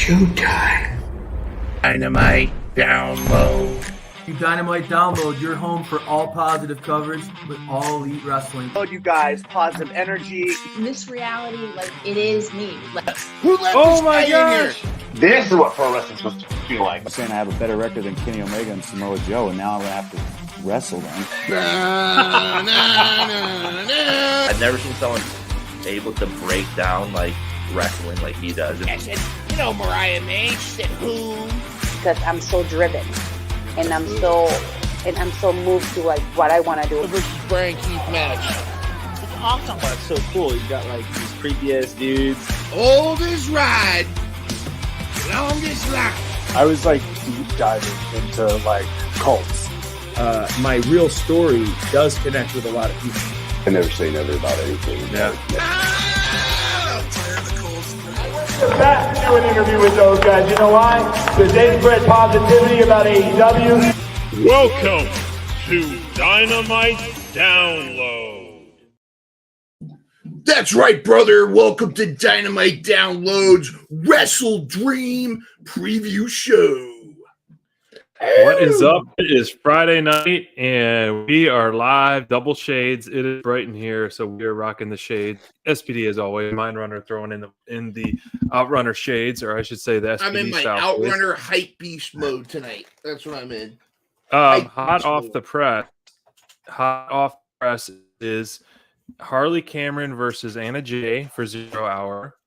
showtime. Dynamite download. Dynamite download, your home for all positive coverage with all elite wrestling. You guys, positive energy. This reality, like, it is me. Like, Who let this guy in here? This is what pro wrestling's supposed to feel like. I'm saying I have a better record than Kenny Omega and Samoa Joe, and now I'm going to have to wrestle them. I've never seen someone able to break down, like, wrestling like he does. I said, Mariah May. She said, who? Because I'm so driven, and I'm so moved to like what I want to do. Versus Brian Keith match. It's awesome. That's so cool. You got like these creepy ass dudes. Oldest ride, longest line. I was like deep diving into like cults. My real story does connect with a lot of people. I never say never about anything. Back to do an interview with those guys. You know why? Because they spread positivity about AEW. Welcome to Dynamite Download. That's right, brother. Welcome to Dynamite Download's WRESTLEDREAM preview show. What is up? It is Friday night, and we are live. Double shades. It is bright in here, so we are rocking the shades. SPD as always. Mind Runner throwing in the Outrunner shades, or I should say the SPD. I'm in my Outrunner hype beast mode tonight. That's what I'm in. Hot off the press is Harley Cameron versus Anna Jay for 0 hour.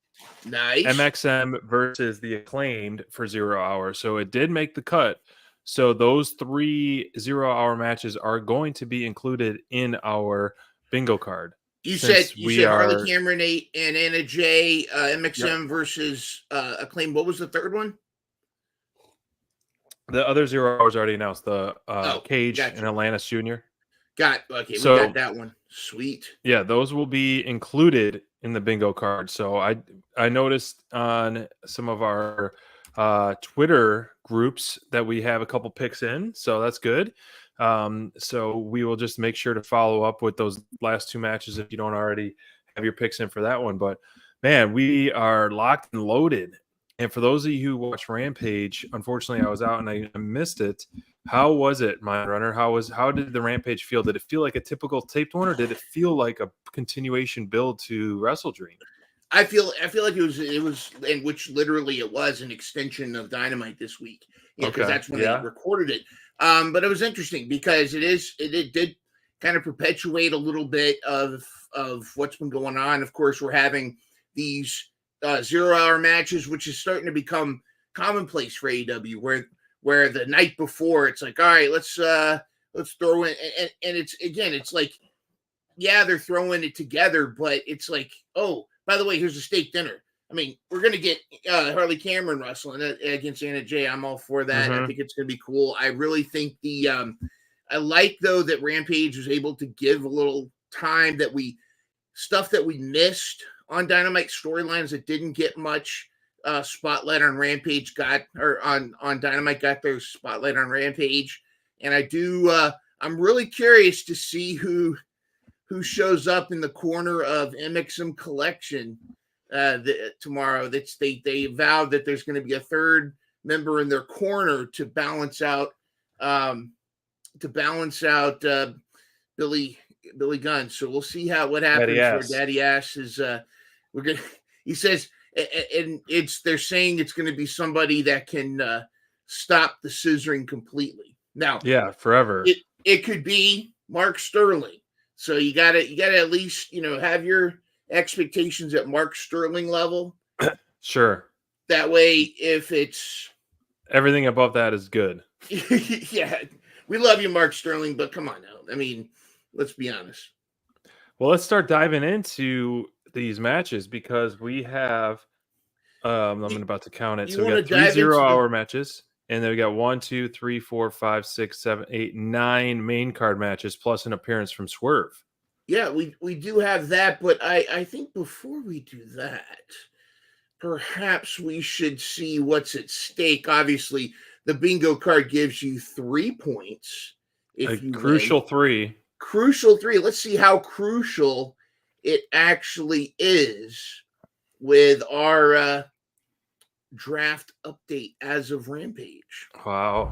Nice. MXM versus the Acclaimed for 0 hour. So it did make the cut. So those 3 0 hour matches are going to be included in our bingo card. You said Harley Cameron 8 and Anna Jay, MXM versus Acclaim. What was the third one? The other 0 hours already announced. The Cage gotcha. and Atlantis Jr. We got that one. Sweet. Yeah, those will be included in the bingo card. So I noticed on some of our Twitter groups that we have a couple picks in, so that's good. So we will just make sure to follow up with those last 2 matches if you don't already have your picks in for that one. But man, we are locked and loaded. And for those of you who watch Rampage, unfortunately I was out and I missed it. How was it, Mind Runner? How did the Rampage feel? Did it feel like a typical taped one, or did it feel like a continuation build to WrestleDream? I feel like it was, and which literally it was an extension of Dynamite this week, because that's when they recorded it. But it was interesting because it did kind of perpetuate a little bit of what's been going on. Of course, we're having these 0 hour matches, which is starting to become commonplace for AEW, where the night before it's like, all right, let's throw in, and it's like, yeah, they're throwing it together, but it's like, oh, by the way, here's a steak dinner. I mean, we're going to get Harley Cameron wrestling against Anna Jay. I'm all for that. I think it's going to be cool. I really think I like, though, that Rampage was able to give a little time stuff that we missed on Dynamite storylines that didn't get much spotlight on Rampage on Dynamite got their spotlight on Rampage. And I'm really curious to see who shows up in the corner of MXM Collection tomorrow. They vowed that there's going to be a third member in their corner to balance out Billy Gunn. So we'll see what happens. Daddy Ass is he says, and they're saying it's going to be somebody that can stop the scissoring completely. Now, forever. It could be Mark Sterling. So you gotta at least, have your expectations at Mark Sterling level. Sure. That way, if it's everything above that is good. Yeah, we love you, Mark Sterling, but come on now. I mean, let's be honest. Well, let's start diving into these matches because we have. I'm about to count it. So we got 3 0 hour matches. And then we got 1, 2, 3, 4, 5, 6, 7, 8, 9 main card matches plus an appearance from Swerve. Yeah, we do have that, but I think before we do that, perhaps we should see what's at stake. Obviously, the bingo card gives you 3 points. Crucial 3. Crucial 3. Let's see how crucial it actually is with our draft update as of Rampage. Wow.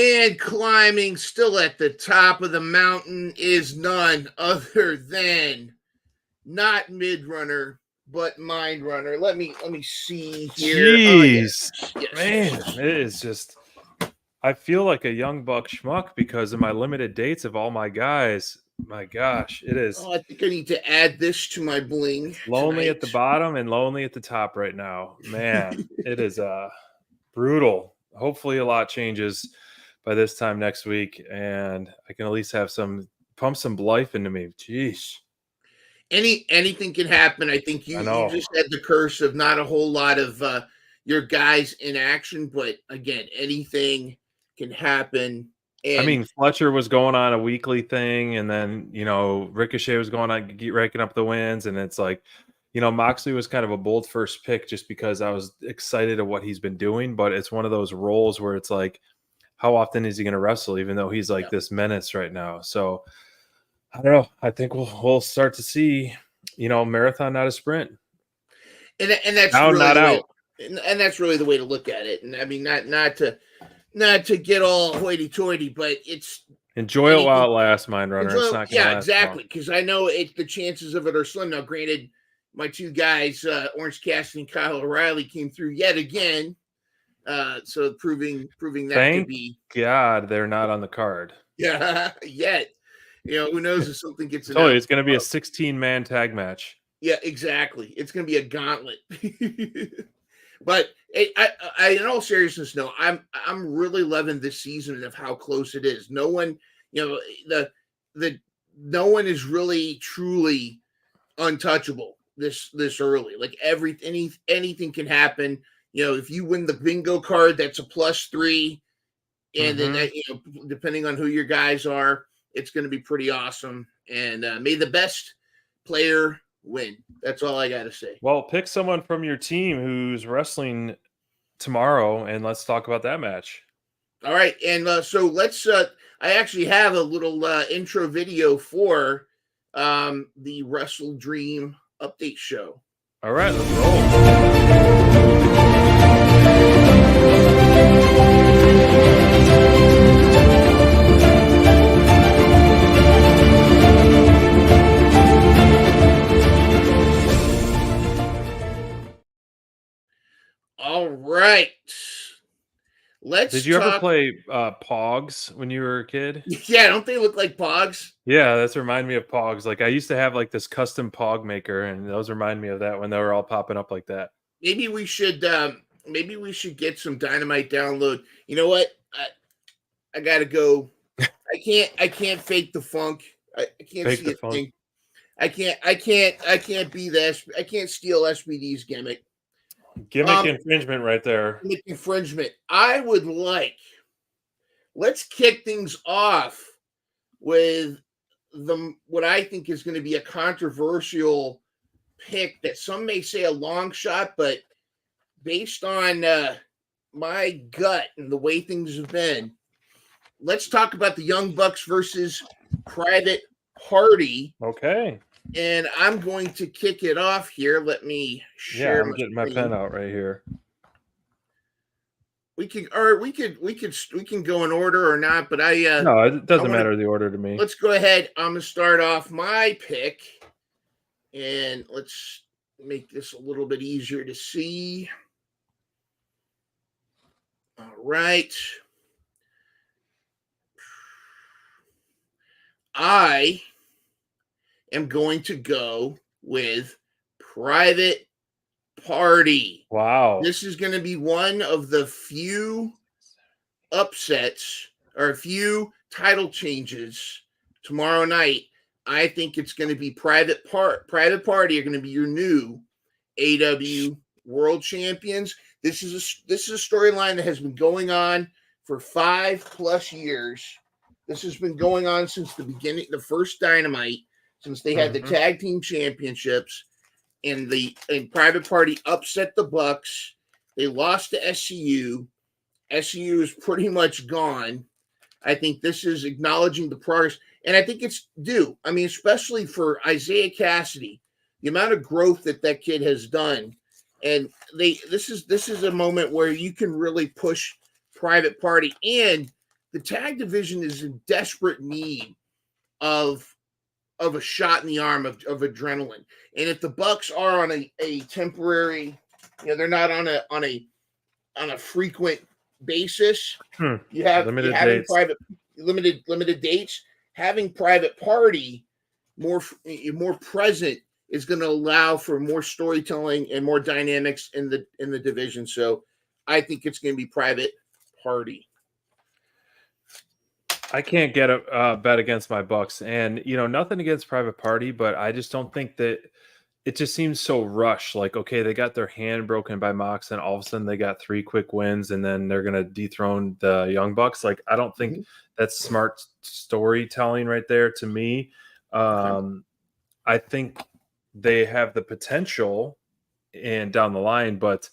And climbing still at the top of the mountain is none other than not Midrunner, but Mindrunner. Let me see here. Jeez. Yes. Man, it is just, I feel like a young buck schmuck because of my limited dates of all my guys. My gosh, it is I think I need to add this to my bling. lonely tonight. at the bottom and lonely at the top right now. Man, it is brutal. Hopefully a lot changes by this time next week, and I can at least have pump some life into me. Jeez. Anything can happen. I think you just had the curse of not a whole lot of your guys in action, but again, anything can happen. And I mean, Fletcher was going on a weekly thing, and then Ricochet was going on raking up the wins, and it's like, Moxley was kind of a bold first pick just because I was excited at what he's been doing, but it's one of those roles where it's like, how often is he going to wrestle, even though he's like this menace right now? So I don't know. I think we'll start to see, marathon, not a sprint. And that's out, really not out. And that's really the way to look at it. And I mean, not to get all hoity-toity, but it's enjoy it while it lasts, Mindrunner. It's not gonna last exactly. Because I know the chances of it are slim. Now, granted, my two guys, Orange Cassidy and Kyle O'Reilly, came through yet again. So proving that Thank to be God they're not on the card. Yeah, yet. Who knows if something gets announced. It's going to be a 16-man tag match. Yeah, exactly. It's going to be a gauntlet. But I, in all seriousness, no, I'm really loving this season of how close it is. No one, no one is really truly untouchable this early. Like anything can happen. If you win the bingo card, that's a +3, and then that, depending on who your guys are, it's going to be pretty awesome. And may the best player win. That's all I got to say. Well, pick someone from your team who's wrestling tomorrow, and let's talk about that match. All right, and so let's. I actually have a little intro video for the Wrestle Dream update show. All right, let's roll. All right. Did you ever play Pogs when you were a kid? Yeah, don't they look like Pogs? Yeah, that's remind me of Pogs. Like I used to have like this custom Pog maker, and those remind me of that when they were all popping up like that. Maybe we should get some Dynamite download. You know what? I gotta go. I can't fake the funk. I can't fake see a thing. I can't be this. I can't steal SBD's gimmick. Gimmick infringement right there. Gimmick infringement. I would let's kick things off with what I think is going to be a controversial pick that some may say a long shot, but based on my gut and the way things have been, let's talk about the Young Bucks versus Private Party. Okay. And I'm going to kick it off here. Let me share. Yeah, I'm getting my pen out right here. We can go in order or not, but no, it doesn't matter the order to me. Let's go ahead. I'm gonna start off my pick, and let's make this a little bit easier to see. All right. I am going to go with Private Party. Wow. This is going to be one of the few upsets or a few title changes tomorrow night. I think it's going to be Private Party are going to be your new AEW World Champions. This is a storyline that has been going on for 5+ years. This has been going on since the beginning, the first Dynamite. since they had the tag team championships, and Private Party upset the Bucks. They lost to SCU. SCU is pretty much gone. I think this is acknowledging the progress, and I think it's due. I mean, especially for Isaiah Cassidy, the amount of growth that kid has done, and this is a moment where you can really push Private Party, and the tag division is in desperate need of a shot in the arm of adrenaline. And if the Bucks are on a temporary, they're not on a frequent basis. You have limited dates. Limited dates. Having Private Party more present is going to allow for more storytelling and more dynamics in the division. So I think it's going to be Private Party. I can't get a bet against my Bucks, and nothing against Private Party, but I just don't think that it just seems so rushed. Like, okay, they got their hand broken by Mox, and all of a sudden they got 3 quick wins, and then they're gonna dethrone the Young Bucks. Like, I don't think that's smart storytelling right there to me. I think they have the potential and down the line, but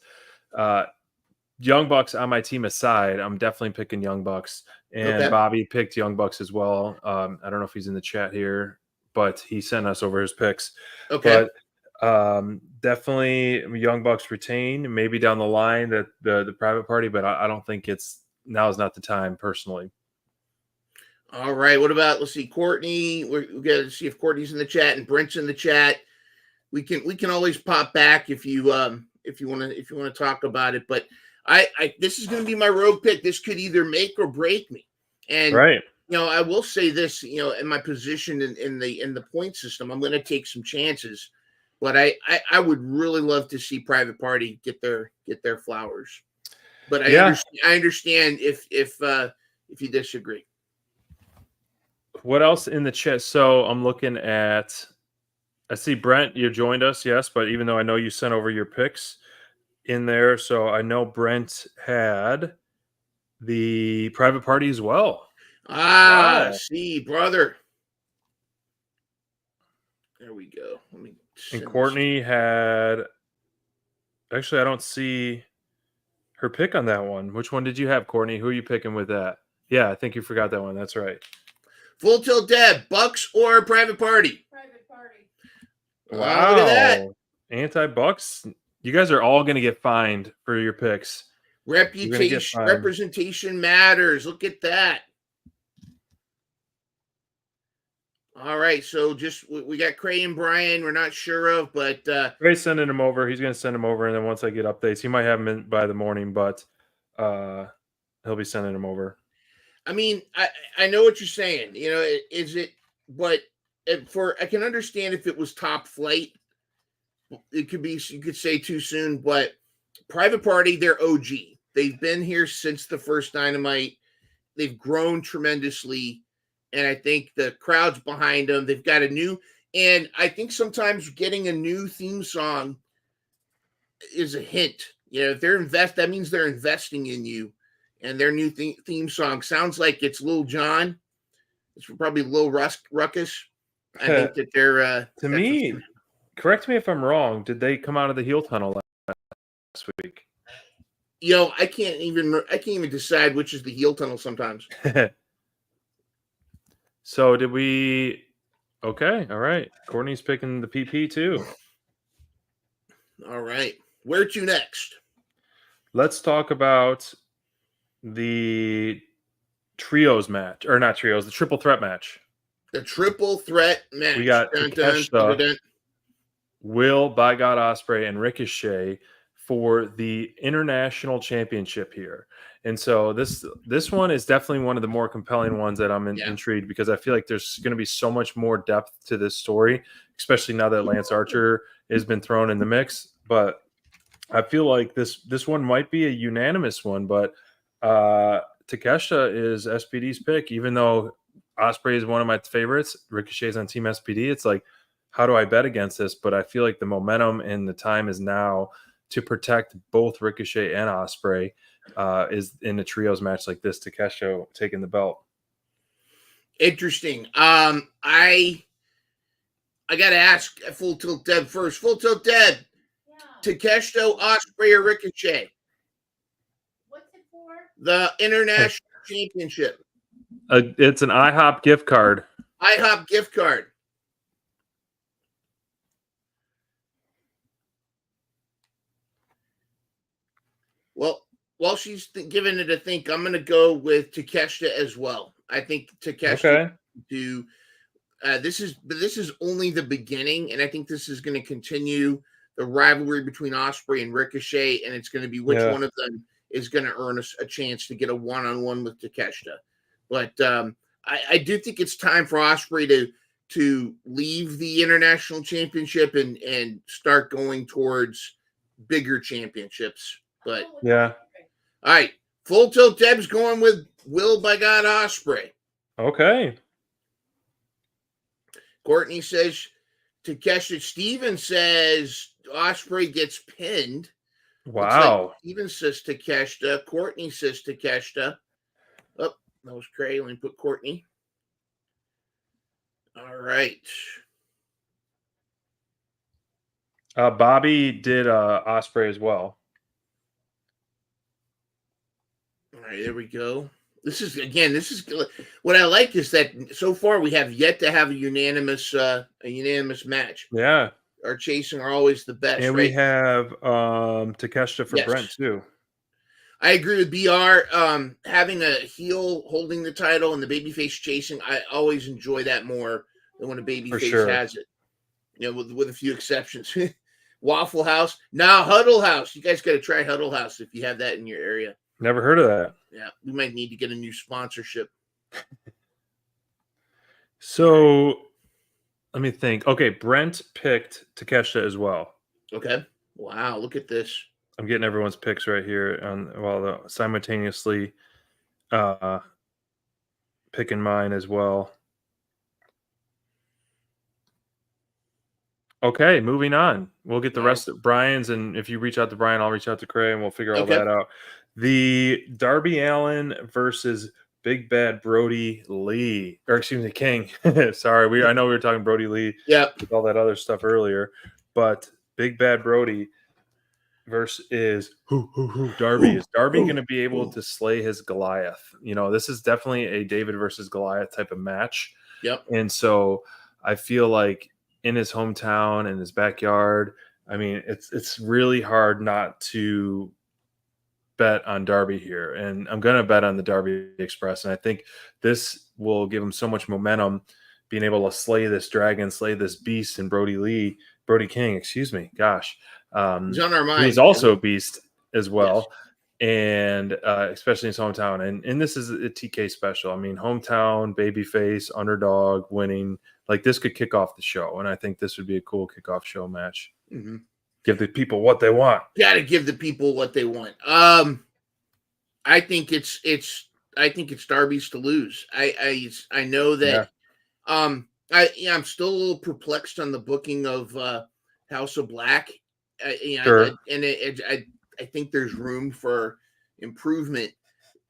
Young Bucks on my team aside, I'm definitely picking Young Bucks. And Bobby picked Young Bucks as well. I don't know if he's in the chat here, but he sent us over his picks. Okay. But definitely Young Bucks retain. Maybe down the line that the Private Party, but I don't think now is not the time personally. All right. What about, let's see, Courtney? We got to see if Courtney's in the chat and Brent's in the chat. We can always pop back if you want to talk about it. But this is going to be my rogue pick. This could either make or break me. And right. I will say this, in my position in the point system, I'm going to take some chances. But I would really love to see Private Party get their flowers. But I understand if you disagree. What else in the chat? So I'm looking at. I see Brent. You joined us, yes. But even though I know you sent over your picks in there, so I know Brent had the Private Party as well. Wow. See, brother. There we go. And Courtney had. Actually, I don't see her pick on that one. Which one did you have, Courtney? Who are you picking with that? Yeah, I think you forgot that one. That's right. Full Tilt Deb, Bucks or Private Party? Private Party. Wow. Look at that. Anti-Bucks. You guys are all going to get fined for your picks. Representation matters. Look at that. All right, so we got Cray and Brian. We're not sure of, but Cray's sending him over. He's going to send him over, and then once I get updates, he might have them in by the morning, but he'll be sending them over. I mean, I know what you're saying. Is it? But I can understand if it was Top Flight. It could be, you could say, too soon, but Private Party, they're OG. They've been here since the first Dynamite. They've grown tremendously, and I think the crowd's behind them. They've got and I think sometimes getting a new theme song is a hint. If they're that means they're investing in you, and their new theme song sounds like it's Lil Jon. It's probably Lil Ruckus. I think that they're to me. Correct me if I'm wrong. Did they come out of the heel tunnel last week? I can't even decide which is the heel tunnel sometimes. So did we? Okay, all right. Courtney's picking the PP too. All right, where to next? Let's talk about the trios match, or not trios, the triple threat match. The triple threat match. We got Will, By God Ospreay, and Ricochet for the international championship here. And so this one is definitely one of the more compelling ones that I'm intrigued, because I feel like there's going to be so much more depth to this story, especially now that Lance Archer has been thrown in the mix. But I feel like this one might be a unanimous one, but Takeshita is SPD's pick, even though Ospreay is one of my favorites. Ricochet's on Team SPD. It's like, how do I bet against this? But I feel like the momentum and the time is now to protect both Ricochet and Ospreay is in a trios match like this. Takeshita taking the belt. Interesting. I I got to ask Full Tilt Deb first. Full Tilt Deb, Takeshita, Osprey, or Ricochet? What's it for? The International Championship. It's an IHOP gift card. IHOP gift card. Well, while she's giving it a think, I'm going to go with Takeshita as well. I think Takeshita do. This is only the beginning, and I think this is going to continue the rivalry between Osprey and Ricochet, and it's going to be which one of them is going to earn us a chance to get a one-on-one with Takeshita. But I do think it's time for Osprey to leave the International Championship and start going towards bigger championships. But yeah. All right. Full Tilt Deb's going with Will by God Osprey. Okay. Courtney says Takeshita. Steven says Osprey gets pinned. Wow. Like Steven says Takeshita. Courtney says Takeshita. Oh, that was Cray. Let me put Courtney. All right. Bobby did Osprey as well. All right, there we go. This is what I like is that so far we have yet to have a unanimous match. Yeah. Our chasing are always the best. And we have Takeshita for Brent too. I agree with BR. Having a heel holding the title and the babyface chasing, I always enjoy that more than when a babyface has it. You know, with a few exceptions. Waffle House. Now Huddle House. You guys got to try Huddle House if you have that in your area. Never heard of that. Yeah, we might need to get a new sponsorship. So let me think. Okay, Brent picked Takeshita as well. Okay. Wow, look at this. I'm getting everyone's picks right here while simultaneously picking mine as well. Okay, moving on. We'll get the rest of Brian's, and if you reach out to Brian, I'll reach out to Cray, and we'll figure all that out. The Darby Allin versus Big Bad Brody Lee, or excuse me, King. Sorry, I know we were talking Brody Lee. Yeah, with all that other stuff earlier, but Big Bad Brody versus Darby. Is Darby going to be able to slay his Goliath? You know, this is definitely a David versus Goliath type of match. Yep. And so I feel like in his hometown, in his backyard, I mean, it's really hard not to bet on Darby here. And I'm going to bet on the Darby Express. And I think this will give him so much momentum, being able to slay this dragon, slay this beast, and Brody King, excuse me. Gosh. He's on our mind. He's also a beast as well. Yes. And especially in his hometown. And this is a TK special. I mean, hometown, babyface, underdog, winning. Like, this could kick off the show. And I think this would be a cool kickoff show match. Mm-hmm. Give the people what they want. Got to give the people what they want. I think it's Darby's to lose. I know that. Yeah. I'm still a little perplexed on the booking of House of Black. Sure. I think there's room for improvement,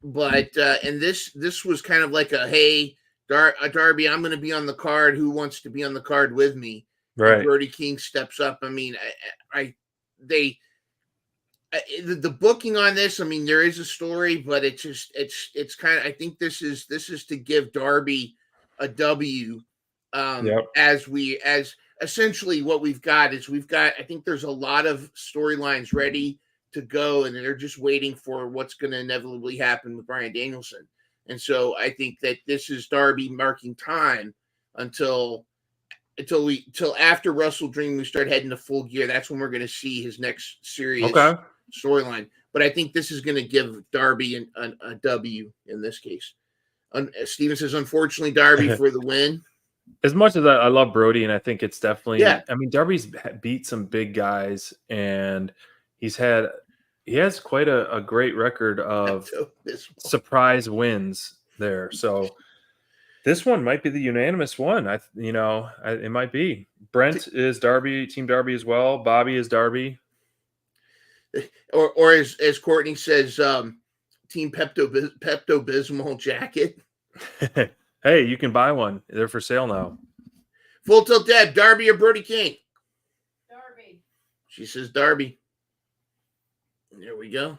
but and this was kind of like a hey, Darby, I'm going to be on the card. Who wants to be on the card with me? Right. And Brody King steps up. I mean, the booking on this. I mean, there is a story, but it's kind of. I think this is to give Darby a W. As essentially what we've got. I think there's a lot of storylines ready to go, and they're just waiting for what's going to inevitably happen with Bryan Danielson. And so I think that this is Darby marking time until after WrestleDream, we start heading to Full Gear. That's when we're going to see his next serious storyline. But I think this is going to give Darby a W in this case. Steven says, unfortunately, Darby for the win. As much as I love Brody, and I think it's definitely, I mean, Darby's beat some big guys, and he has quite a great record of surprise wins there. So this one might be the unanimous one. It might be. Brent is Darby, Team Darby as well. Bobby is Darby. Or as Courtney says, Team Pepto-Bismol jacket. Hey, you can buy one. They're for sale now. Full Tilt Deb, Darby or Brody King? Darby. She says Darby. There we go.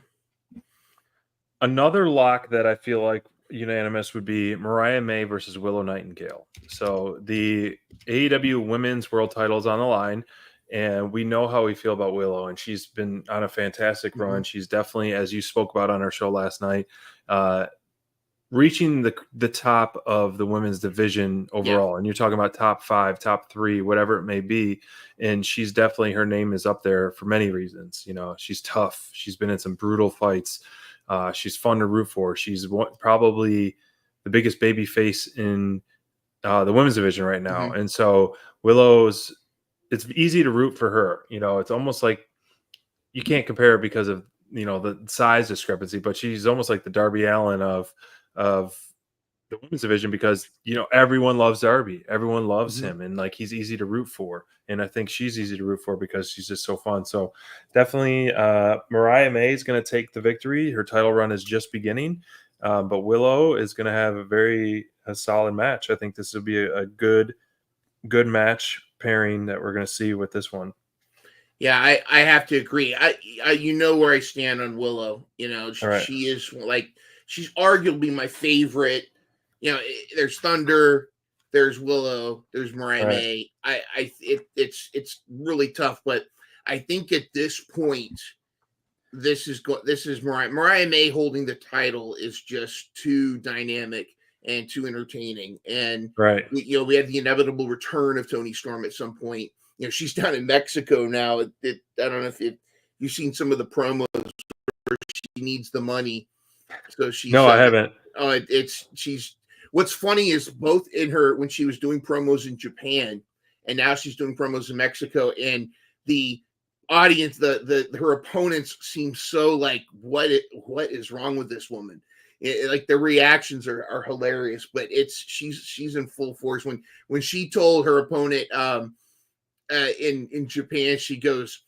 Another lock that I feel like unanimous would be Mariah May versus Willow Nightingale. So the AEW Women's World Title is on the line, and we know how we feel about Willow, and she's been on a fantastic run. She's definitely, as you spoke about on our show last night, reaching the top of the women's division overall. Yeah. And you're talking about top 5, top 3, whatever it may be. And she's definitely, her name is up there for many reasons. You know, she's tough. She's been in some brutal fights. She's fun to root for. She's probably the biggest baby face in the women's division right now. And so Willow's, it's easy to root for her. You know, it's almost like you can't compare it because of, you know, the size discrepancy, but she's almost like the Darby Allin of the women's division, because, you know, everyone loves Darby. Everyone loves him, and like, he's easy to root for. And I think she's easy to root for because she's just so fun. So definitely Mariah May is going to take the victory. Her title run is just beginning, but Willow is going to have a solid match. I think this will be a good match pairing that we're going to see with this one. Yeah, I have to agree. I you know where I stand on Willow. You know, she is like, she's arguably my favorite. You know, there's Thunder, there's Willow, there's Mariah May. It's really tough, but I think at this point, this is Mariah May holding the title is just too dynamic and too entertaining. And you know, we have the inevitable return of Toni Storm at some point. You know, she's down in Mexico now. I don't know if you've seen some of the promos where she needs the money. So she's I haven't. Oh, she's. What's funny is both in her, when she was doing promos in Japan, and now she's doing promos in Mexico, and the audience, her opponents seem so like, what is wrong with this woman? Like, the reactions are hilarious, but she's in full force. When she told her opponent in Japan, she goes,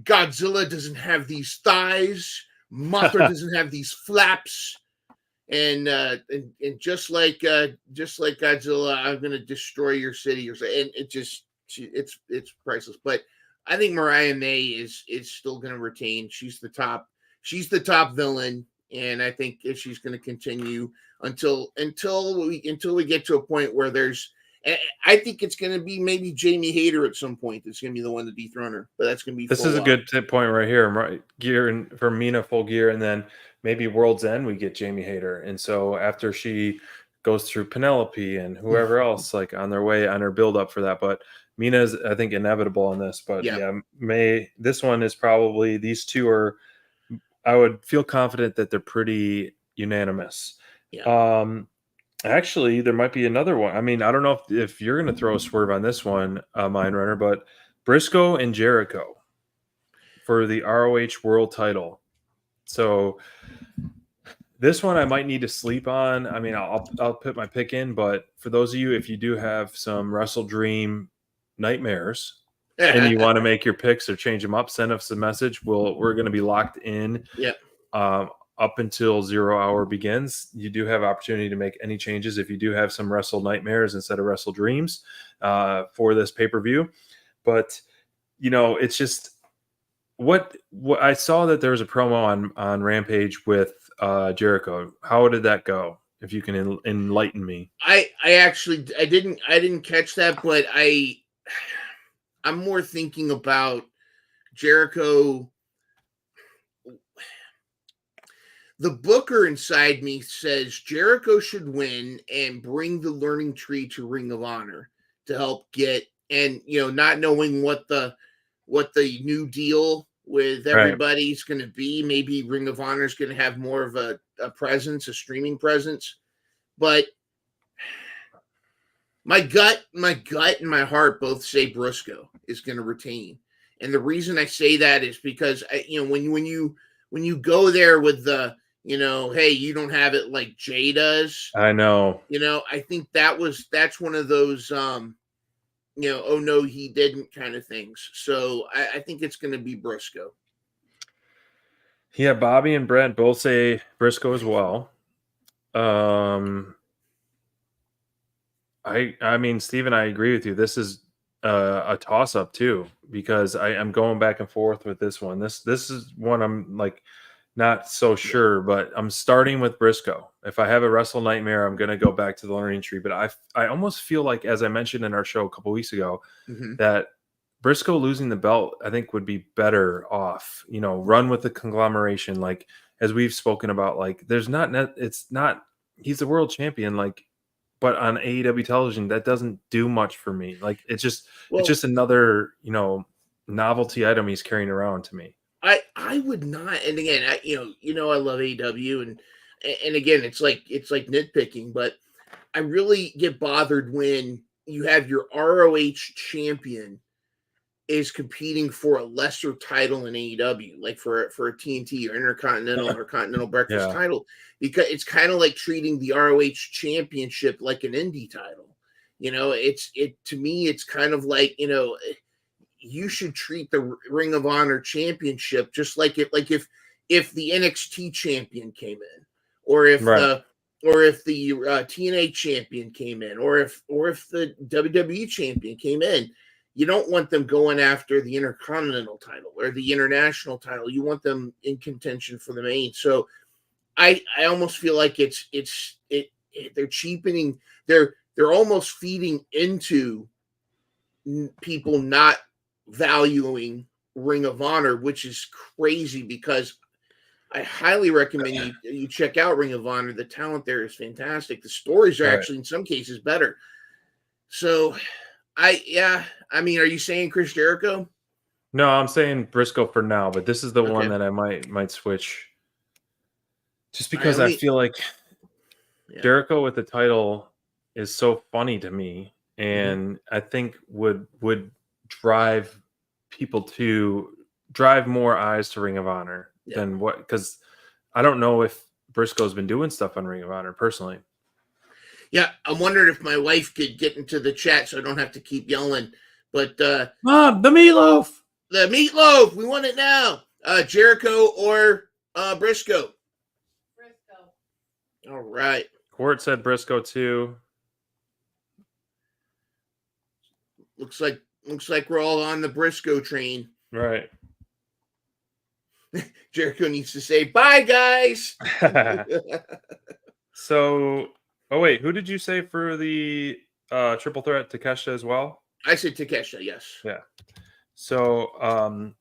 Godzilla doesn't have these thighs, Mothra doesn't have these flaps, and just like Godzilla, I'm gonna destroy your city, and it's priceless. But I think Mariah May is still gonna retain. She's the top villain, and I think she's gonna continue until we get to a point where there's. I think it's going to be maybe Jamie Hayter at some point. It's going to be the one to dethrone her, but that's going to be. This is a good point right here. Right, gear for Mina, full gear, and then maybe World's End we get Jamie Hayter, and so after she goes through Penelope and whoever else, like on their way on her build up for that. But Mina's, I think, inevitable on this. But this one is probably, these two are. I would feel confident that they're pretty unanimous. Yeah. Actually, there might be another one. I mean, I don't know if you're going to throw a swerve on this one, Mind Runner, but Briscoe and Jericho for the ROH World Title. So this one I might need to sleep on. I mean, I'll put my pick in, but for those of you, if you do have some WrestleDream nightmares and you want to make your picks or change them up, send us a message. We're going to be locked in. Yeah. Up until 0 hour begins. You do have opportunity to make any changes if you do have some Wrestle Nightmares instead of Wrestle Dreams for this pay-per-view. But, you know, it's just what I saw that there was a promo on Rampage with Jericho. How did that go? If you can enlighten me. I didn't catch that, but I'm more thinking about Jericho. The booker inside me says Jericho should win and bring the learning tree to Ring of Honor to help get, and, you know, not knowing what the new deal with everybody's going to be. Maybe Ring of Honor is going to have more of a presence, a streaming presence. But my gut and my heart both say Briscoe is going to retain. And the reason I say that is because, you know, when you go there with the, you know, hey, you don't have it like Jay does. I know. You know, I think that's one of those, you know, oh no, he didn't kind of things. So I think it's going to be Briscoe. Yeah, Bobby and Brent both say Briscoe as well. I mean, Steven, I agree with you. This is a toss up too, because I'm going back and forth with this one. This is one I'm like not so sure, but I'm starting with Briscoe. If I have a wrestle nightmare, I'm going to go back to the learning tree. But I almost feel like, as I mentioned in our show a couple weeks ago, that Briscoe losing the belt, I think, would be better off. Run with the conglomeration, like as we've spoken about. Like he's the world champion, like. But on AEW television, that doesn't do much for me. Like it's just another novelty item he's carrying around to me. I would not. And again, I love AEW, and again, it's like nitpicking, but I really get bothered when you have your ROH champion is competing for a lesser title in AEW, like for a TNT or Intercontinental or Continental Breakfast title, because it's kind of like treating the ROH championship like an indie title. To me, it's kind of like, you should treat the Ring of Honor championship just like if the NXT champion came in, or if the TNA champion came in, or if the WWE champion came in. You don't want them going after the Intercontinental title or the International title. You want them in contention for the main. So I almost feel like they're cheapening. They're almost feeding into people not valuing Ring of Honor, which is crazy, because I highly recommend you check out Ring of Honor. The talent there is fantastic. The stories are actually in some cases better. So I mean, are you saying Chris Jericho? No, I'm saying Briscoe for now, but this is the one that I might switch, just because I feel like Jericho with the title is so funny to me, and I think would drive people to drive more eyes to Ring of Honor than what, because I don't know if Briscoe's been doing stuff on Ring of Honor personally. Yeah, I'm wondering if my wife could get into the chat so I don't have to keep yelling. But Mom, the meatloaf. The meatloaf. We want it now. Jericho or Briscoe? Briscoe. All right. Court said Briscoe too. Looks like we're all on the Briscoe train. Right. Jericho needs to say bye, guys. So, wait, who did you say for the triple threat? Takeshita as well? I said Takeshita, yes. Yeah. So,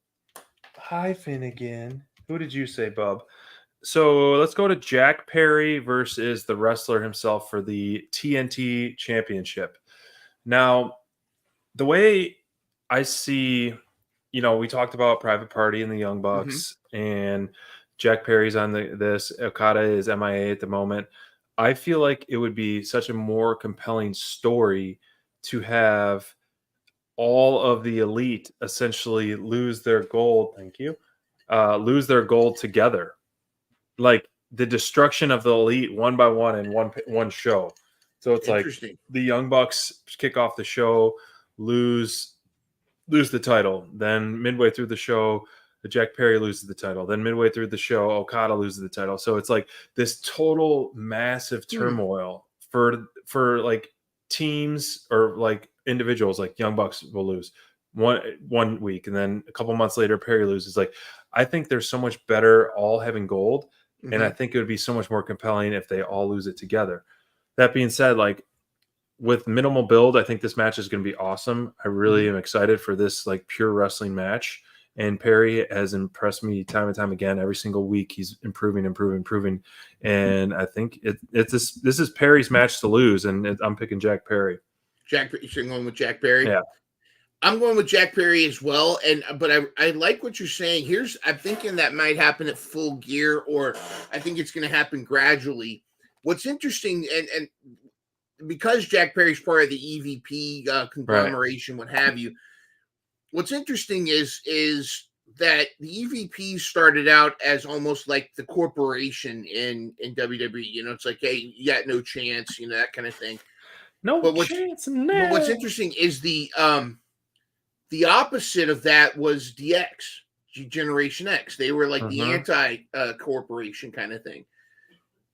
hi, Finnegan. Who did you say, Bub? So let's go to Jack Perry versus the wrestler himself for the TNT Championship. Now, the way I see, we talked about Private Party and the Young Bucks, and Jack Perry's on this. Okada is MIA at the moment. I feel like it would be such a more compelling story to have all of the elite essentially lose their gold. Thank you. Lose their gold together. Like the destruction of the elite one by one in one show. So it's like the Young Bucks kick off the show, lose the title. Then midway through the show, Jack Perry loses the title. Then midway through the show, Okada loses the title. So it's like this total massive turmoil for like teams or like individuals. Like Young Bucks will lose one week, and then a couple months later, Perry loses. Like I think there's so much better all having gold, and I think it would be so much more compelling if they all lose it together. That being said, like with minimal build, I think this match is going to be awesome. I really am excited for this like pure wrestling match. And Perry has impressed me time and time again. Every single week, he's improving. And I think this is Perry's match to lose, and I'm picking Jack Perry. You're going with Jack Perry? Yeah. I'm going with Jack Perry as well. But I like what you're saying. I'm thinking that might happen at Full Gear, or I think it's going to happen gradually. What's interesting, and because Jack Perry's part of the EVP conglomeration, what have you, what's interesting is that the EVP started out as almost like the corporation in WWE. It's like, hey, you got no chance, that kind of thing. But what's interesting is the opposite of that was DX, Generation X. They were like the anti corporation kind of thing.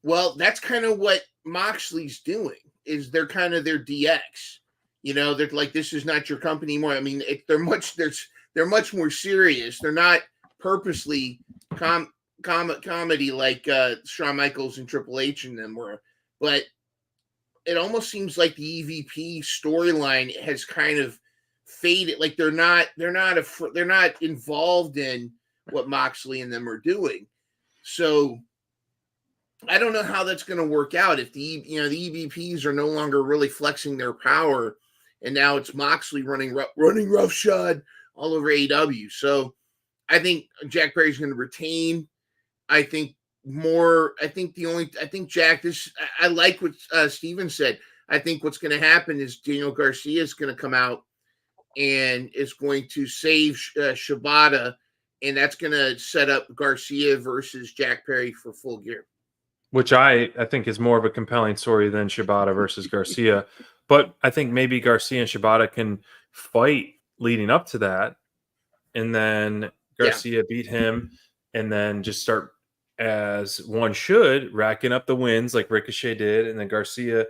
Well, that's kind of what Moxley's doing. is they're kind of their DX. You know, they're like, this is not your company anymore. I mean, they're much more serious. They're not purposely comedy like Shawn Michaels and Triple H and them were, but it almost seems like the EVP storyline has kind of faded. Like they're not involved in what Moxley and them are doing. So I don't know how that's going to work out if the EVPs are no longer really flexing their power, and now it's Moxley running roughshod all over AEW. So I think Jack Perry's going to retain. I think Jack, I like what Steven said. I think what's going to happen is Daniel Garcia is going to come out and is going to save Shibata, and that's going to set up Garcia versus Jack Perry for Full Gear. Which I think is more of a compelling story than Shibata versus Garcia. But I think maybe Garcia and Shibata can fight leading up to that, and then Garcia beat him, and then just start as one should, racking up the wins like Ricochet did, and then Garcia.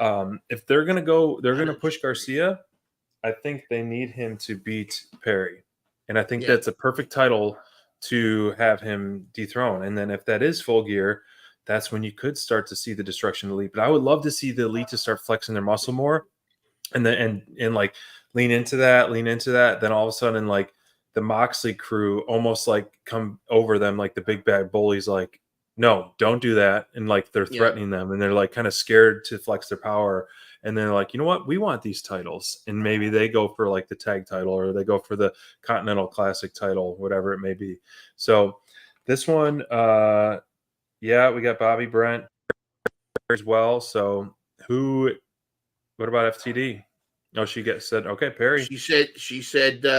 If they're gonna push Garcia, I think they need him to beat Perry, and I think that's a perfect title to have him dethrone. And then if that is Full Gear, that's when you could start to see the Destruction Elite. But I would love to see the Elite to start flexing their muscle more, and then and like lean into that. Then all of a sudden, like the Moxley crew almost like come over them like the big bad bullies, like, no, don't do that. And like they're threatening them, and they're like kind of scared to flex their power. And they're like, you know what? We want these titles. And maybe they go for like the tag title, or they go for the Continental Classic title, whatever it may be. So this one, we got Bobby Brent as well. So what about FTD? Oh, said, okay, Perry. She said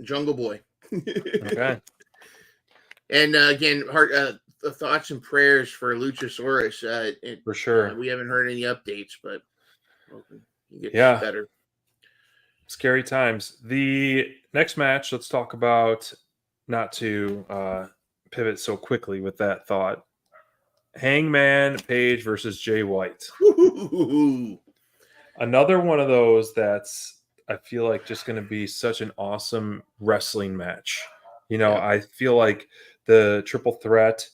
Jungle Boy. Okay. And again, thoughts and prayers for Luchasaurus. For sure. We haven't heard any updates, but he gets better. Scary times. The next match, let's talk about, not to pivot so quickly with that thought. Hangman Page versus Jay White. Another one of those that's, I feel like, just going to be such an awesome wrestling match. You know, I feel like the triple threat,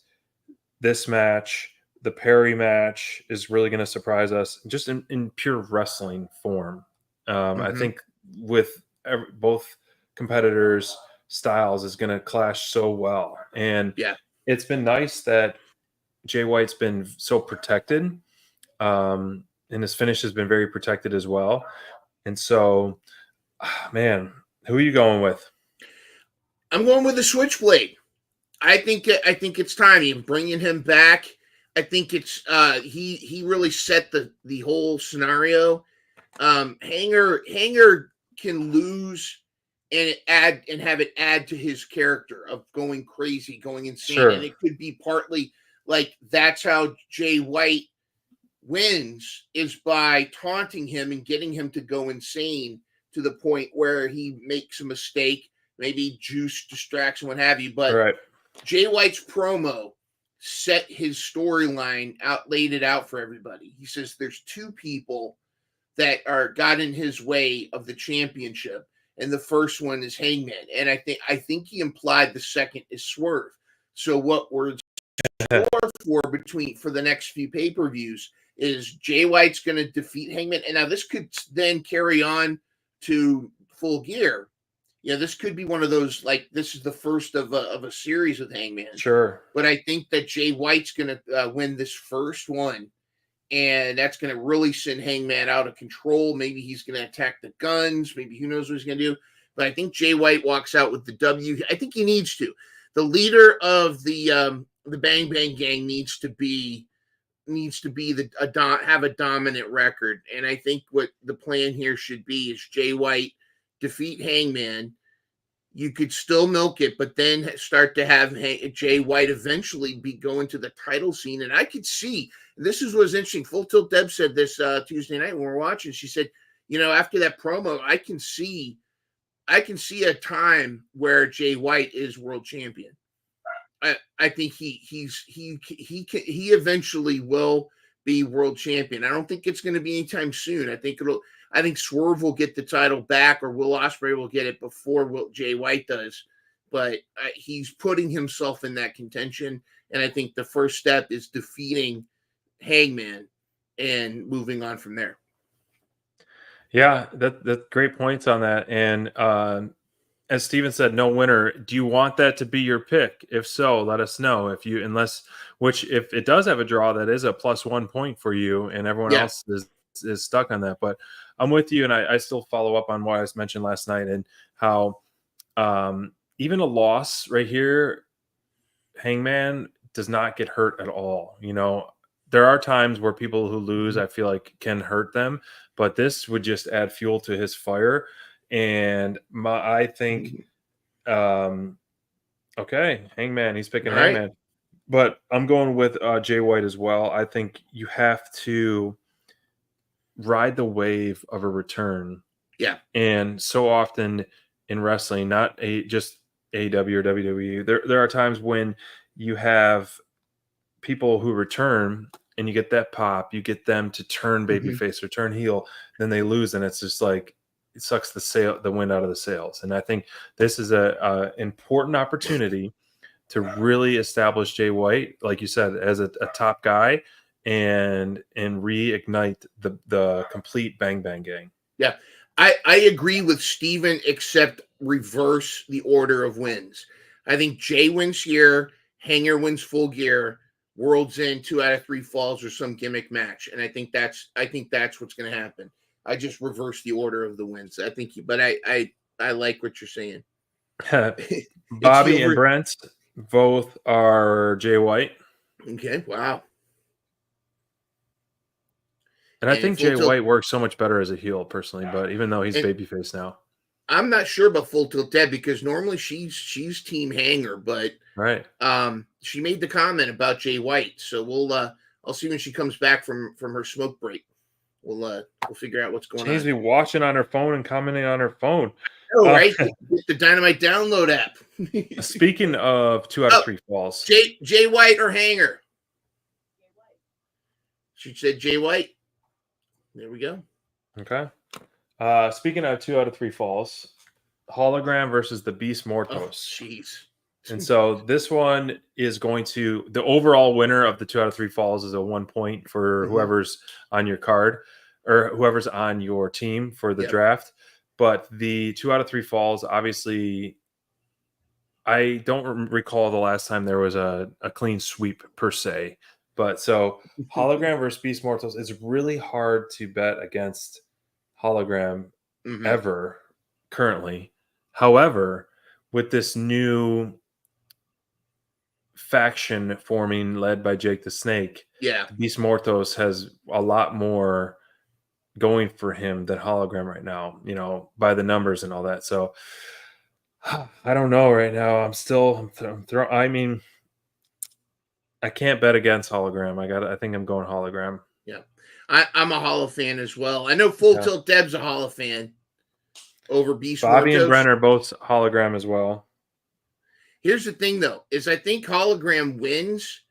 this match, the Perry match is really going to surprise us just in pure wrestling form. I think with both competitors' styles is going to clash so well. And it's been nice that Jay White's been so protected, and his finish has been very protected as well. And so, man, who are you going with? I'm going with the Switchblade. I think it's time. You're bringing him back. I think it's he really set the whole scenario. Hanger can lose and have it add to his character of going crazy, going insane. Sure. And it could be partly like that's how Jay White wins, is by taunting him and getting him to go insane to the point where he makes a mistake, maybe juice distracts and what have you. But Jay White's promo set his storyline out, laid it out for everybody. He says there's two people that got in his way of the championship, and the first one is Hangman. And I think he implied the second is Swerve. So what we're for the next few pay-per-views is Jay White's going to defeat Hangman. And now this could then carry on to Full Gear. Yeah, this could be one of those, like, this is the first of a series with Hangman. Sure. But I think that Jay White's going to win this first one, and that's going to really send Hangman out of control. Maybe he's going to attack the Guns. Maybe who knows what he's going to do. But I think Jay White walks out with the W. I think he needs to. The leader of the Bang Bang Gang needs to have a dominant record. And I think what the plan here should be is Jay White defeat Hangman. You could still milk it, but then start to have Jay White eventually be going to the title scene. And I could see, this is what's interesting. Full Tilt Deb said this Tuesday night when we were watching. She said, after that promo, I can see a time where Jay White is world champion. I think he eventually will be world champion. I don't think it's going to be anytime soon. I think Swerve will get the title back, or Will Ospreay will get it before Jay White does. But he's putting himself in that contention, and I think the first step is defeating Hangman and moving on from there. Yeah, that's great points on that. And as Steven said, no winner. Do you want that to be your pick? If so, let us know. If it does have a draw, that is a +1 point for you, and everyone else is stuck on that. But I'm with you, and I still follow up on what I mentioned last night and how even a loss right here, Hangman does not get hurt at all. There are times where people who lose, I feel like, can hurt them, but this would just add fuel to his fire. And I think, okay, Hangman, he's picking Hangman. Right. But I'm going with Jay White as well. I think you have to ride the wave of a return. Yeah. And so often in wrestling, not just AEW or WWE, there are times when you have people who return and you get that pop, you get them to turn babyface or turn heel, then they lose, and it's just like it sucks the wind out of the sails. And I think this is a important opportunity to really establish Jay White, like you said, as a top guy and reignite the complete Bang Bang Gang. Yeah, I agree with Steven, except reverse the order of wins. I think Jay wins here, Hanger wins Full Gear, World's End 2 out of 3 falls, or some gimmick match, and I think that's what's going to happen. I just reverse the order of the wins. I think, but I like what you're saying. Bobby and Brent both are Jay White. Okay, wow. And I think Jay White works so much better as a heel, personally, but even though he's babyface now. I'm not sure about Full Tilt Ted, because normally she's Team Hanger, but right. She made the comment about Jay White, so I'll see when she comes back from her smoke break. We'll figure out what's going on. She's be watching on her phone and commenting on her phone. Oh, right. Get the Dynamite download app. Speaking of 2 out of 3 falls, Jay White or Hanger? She said Jay White. There we go. Okay. Speaking of 2 out of 3 falls, Hologram versus the Beast Mortos. Oh, jeez. And so this one is going to, the overall winner of the 2 out of 3 falls is a 1 point for whoever's on your card or whoever's on your team for the draft. But the 2 out of 3 falls, obviously, I don't recall the last time there was a clean sweep per se. But so Hologram versus Beast Mortals, it's really hard to bet against Hologram ever currently. However, with this new faction forming led by Jake the Snake, Beast Mortos has a lot more going for him than Hologram right now, by the numbers and all that. So I don't know right now. I mean, I can't bet against Hologram. I think I'm going Hologram. Yeah. I'm a Holo fan as well. I know Full Tilt Deb's a Holo fan over Beast Bobby Mortos. And Brent are both Hologram as well. Here's the thing, though, is I think Hologram wins,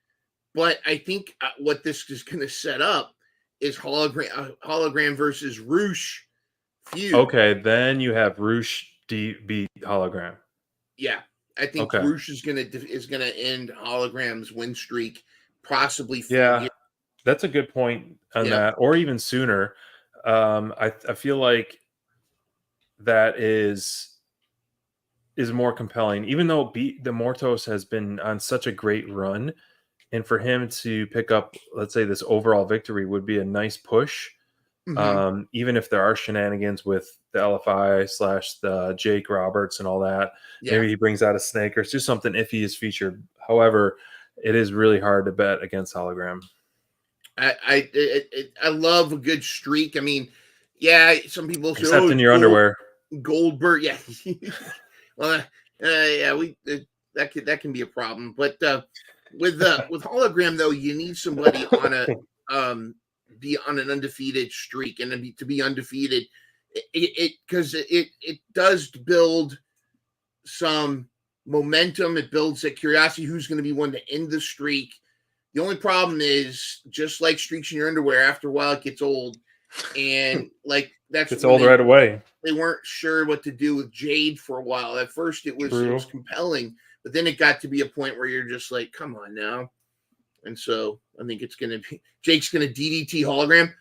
but I think what this is going to set up is Hologram versus Roosh feud. Okay, then you have Roosh beat Hologram. Yeah, I think Roosh is going to end Hologram's win streak, possibly. That's a good point on that, or even sooner. I feel like that is more compelling, even though the Mortos has been on such a great run, and for him to pick up, let's say, this overall victory would be a nice push. Even if there are shenanigans with the LFI / the Jake Roberts and all that, maybe he brings out a snake or it's just something iffy is featured. However, it is really hard to bet against Hologram. I love a good streak. I mean, some people say, except in your underwear. Goldberg, well, that can be a problem. But with Hologram, though, you need somebody on be on an undefeated streak, and to be undefeated, because it does build some momentum. It builds that curiosity. Who's going to be one to end the streak? The only problem is, just like streaks in your underwear, after a while it gets old, and like it's old right away. They weren't sure what to do with Jade for a while. At first, it was compelling, but then it got to be a point where you're just like, come on now. And so I think it's going to be Jake's going to DDT hologram.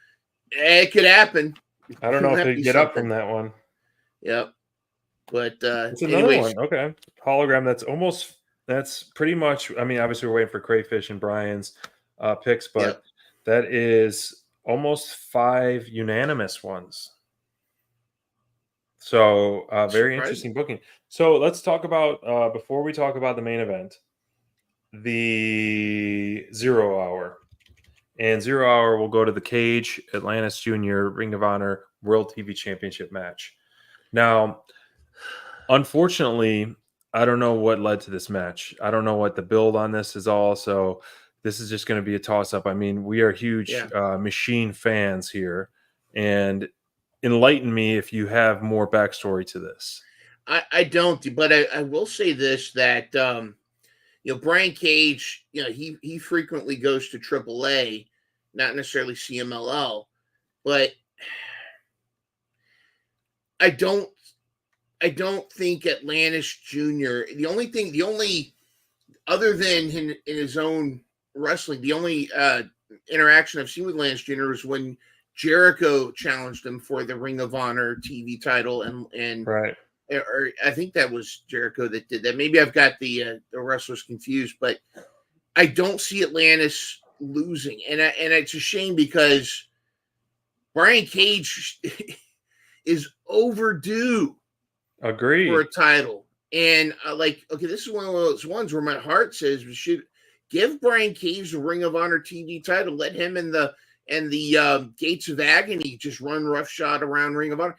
It could happen. I don't know if they get up from that one. Yep. But it's another one. Okay. Hologram that's pretty much, I mean, obviously we're waiting for Crayfish and Brian's picks, but that is almost 5 unanimous ones. So very interesting booking. So let's talk about, before we talk about the main event, the 0 Hour. And 0 Hour will go to the Cage Atlantis Jr. Ring of Honor World TV Championship match. Now, unfortunately, I don't know what led to this match. I don't know what the build on this is all. So this is just going to be a toss-up. I mean, we are huge Machine fans here. And enlighten me if you have more backstory to this. I don't, but I will say this, that Brian Cage, he frequently goes to AAA, not necessarily CMLL, but I don't think Atlantis Jr. The only other than in his own wrestling, the only interaction I've seen with Atlantis Jr. is when Jericho challenged him for the Ring of Honor TV title, and right. Or I think that was Jericho that did that. Maybe I've got the wrestlers confused, but I don't see Atlantis losing, and it's a shame because Brian Cage is overdue. Agreed. For a title, and this is one of those ones where my heart says we should give Brian Cage the Ring of Honor TV title. Let him and the Gates of Agony just run roughshod around Ring of Honor.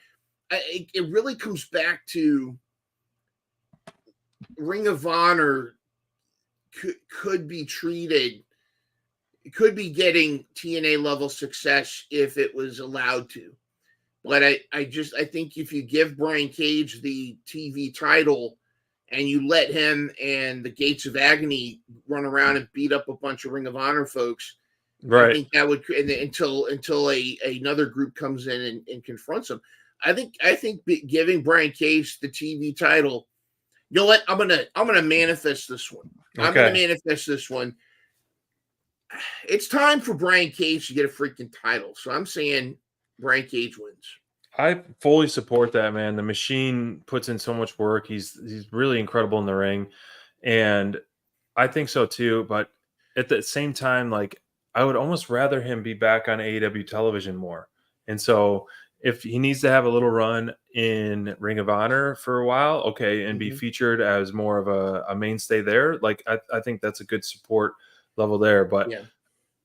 It really comes back to Ring of Honor could be treated, could be getting TNA level success if it was allowed to. But I think if you give Brian Cage the TV title and you let him and the Gates of Agony run around and beat up a bunch of Ring of Honor folks, right? I think that would, until another group comes in and confronts them. I think giving Brian Cage the TV title, you know what? I'm gonna manifest this one. Okay. I'm gonna manifest this one. It's time for Brian Cage to get a freaking title. So I'm saying Brian Cage wins. I fully support that, man. The Machine puts in so much work. He's really incredible in the ring, and I think so too. But at the same time, I would almost rather him be back on AEW television more. And so if he needs to have a little run in Ring of Honor for a while, okay, and be featured as more of a mainstay there, I think that's a good support level there. But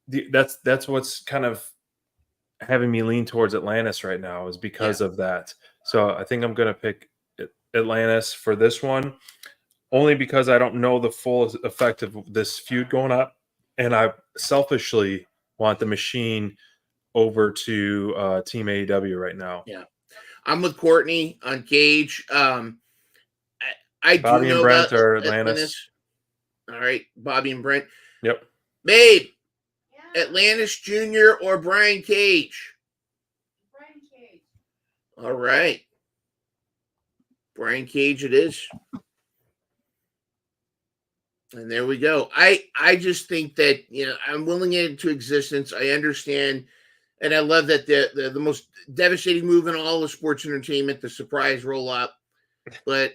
that's what's kind of having me lean towards Atlantis right now, is because of that. So I think I'm going to pick Atlantis for this one, only because I don't know the full effect of this feud going up, and I selfishly want the Machine over to Team AEW right now. Yeah, I'm with Courtney on Cage. I Bobby do know and Brent about are Atlantis. All right, Bobby and Brent. Yep. Babe, Atlantis Jr. or Brian Cage? Brian Cage. All right. Brian Cage it is. And there we go. I just think that, I'm willing it into existence. I understand. And I love that the most devastating move in all of sports entertainment, the surprise roll up. But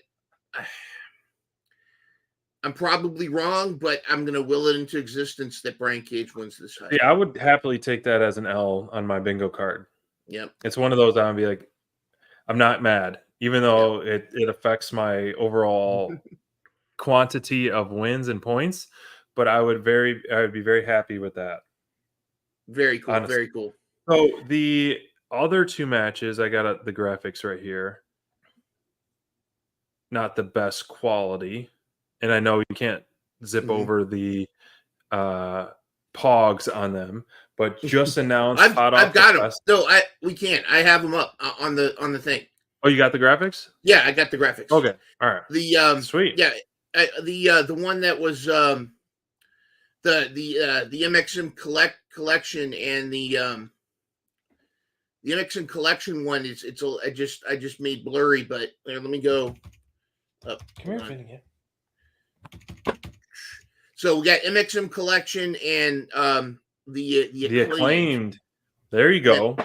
I'm probably wrong, but I'm going to will it into existence that Brian Cage wins this fight. Yeah, I would happily take that as an L on my bingo card. Yep. It's one of those I'm be like, I'm not mad, even though it affects my overall quantity of wins and points, but I would be very happy with that. Very cool. Honestly. Very cool. So the other two matches, I got the graphics right here. Not the best quality. And I know you can't zip over the pogs on them, but just announced. I've got them. No, we can't. I have them up on the thing. Oh, you got the graphics? Yeah, I got the graphics. Okay, all right. The sweet. Yeah, the one that was the MXM collection and the MXM collection one is I just made blurry, but let me go up. Come here, Finnegan. So we got MXM collection and the acclaimed. There you go.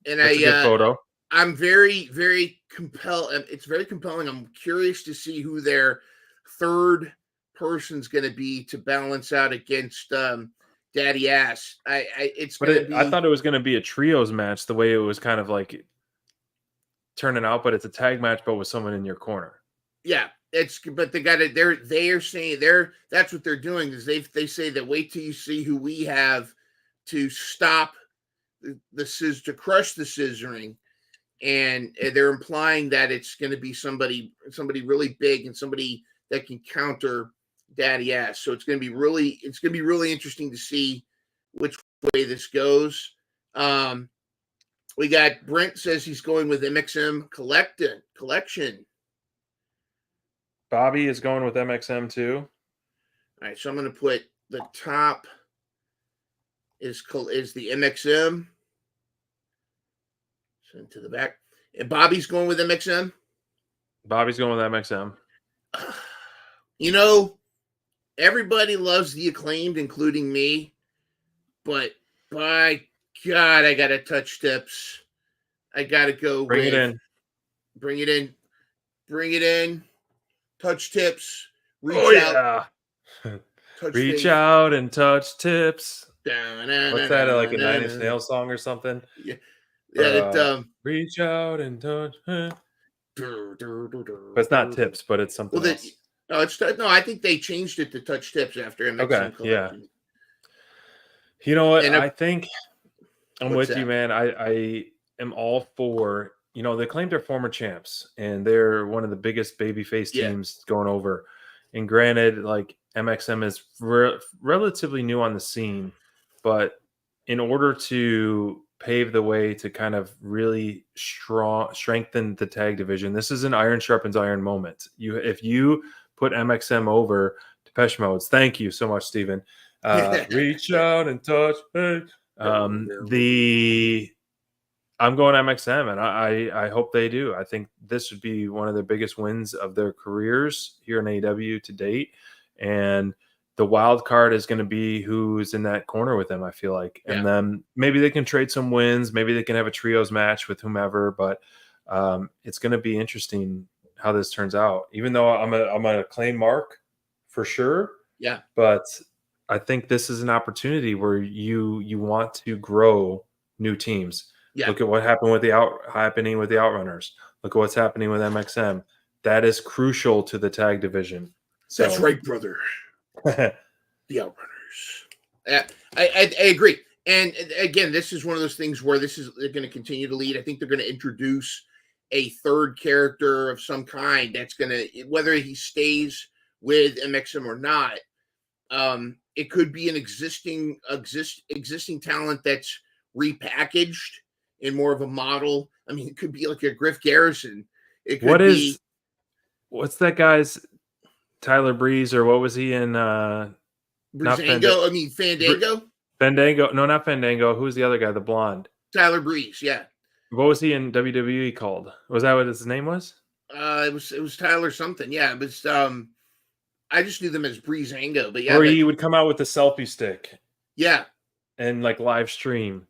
And that's a good photo. I'm very, very compelled. It's very compelling. I'm curious to see who their third person's going to be to balance out against Daddy Ass. I thought it was going to be a trios match the way it was kind of like turning out, but it's a tag match, but with someone in your corner. Yeah, but they got it. They're saying that's what they're doing is they say that wait till you see who we have to stop to crush the scissoring, and they're implying that it's going to be somebody really big and somebody that can counter Daddy Ass. So it's going to be really interesting to see which way this goes. We got Brent says he's going with MXM collection. Bobby is going with MXM too. All right, so I'm going to put the top is the MXM. Send to the back. And Bobby's going with MXM. Bobby's going with MXM. You know, everybody loves the Acclaimed, including me. But by God, I got to touch tips. I got to go. Bring it in. Bring it in. Bring it in. Touch tips. Reach out. Yeah. Reach out and touch tips. What's that? Like a Nine Inch Nails song or something? Yeah. Yeah. Reach out and touch. But it's not tips, but it's something else. I think they changed it to touch tips after MXM Okay. collection. Yeah. You know what? And I think I'm with you, man. I am all for, the Acclaimed are former champs, and they're one of the biggest babyface teams going over. And granted, like MXM is relatively new on the scene, but in order to pave the way to kind of really strengthen the tag division, this is an iron sharpens iron moment. If you put MXM over Depeche Mode's, thank you so much, Steven. Reach out and touch. I'm going MXM, and I hope they do. I think this would be one of the biggest wins of their careers here in AEW to date. And the wild card is going to be who's in that corner with them, I feel like. And then maybe they can trade some wins. Maybe they can have a trios match with whomever. But it's going to be interesting how this turns out. Even though I'm an Acclaim mark for sure. Yeah. But I think this is an opportunity where you want to grow new teams. Yeah. Look at what happened with the Outrunners. Look at what's happening with MXM. That is crucial to the tag division. So, that's right, brother. The Outrunners. I agree. And again, this is one of those things where they're going to continue to lead. I think they're going to introduce a third character of some kind that's going to, whether he stays with MXM or not, it could be an existing talent that's repackaged in more of a model. I mean, it could be like a Griff Garrison. It could what's that guy's Tyler Breeze, or what was he in? Fandango? Fandango. No, not Fandango. Who's the other guy? The blonde. Tyler Breeze, yeah. What was he in WWE called? Was that what his name was? It was Tyler something. Yeah, it was I just knew them as Breezango, but yeah. Or he would come out with the selfie stick. Yeah. And like live stream.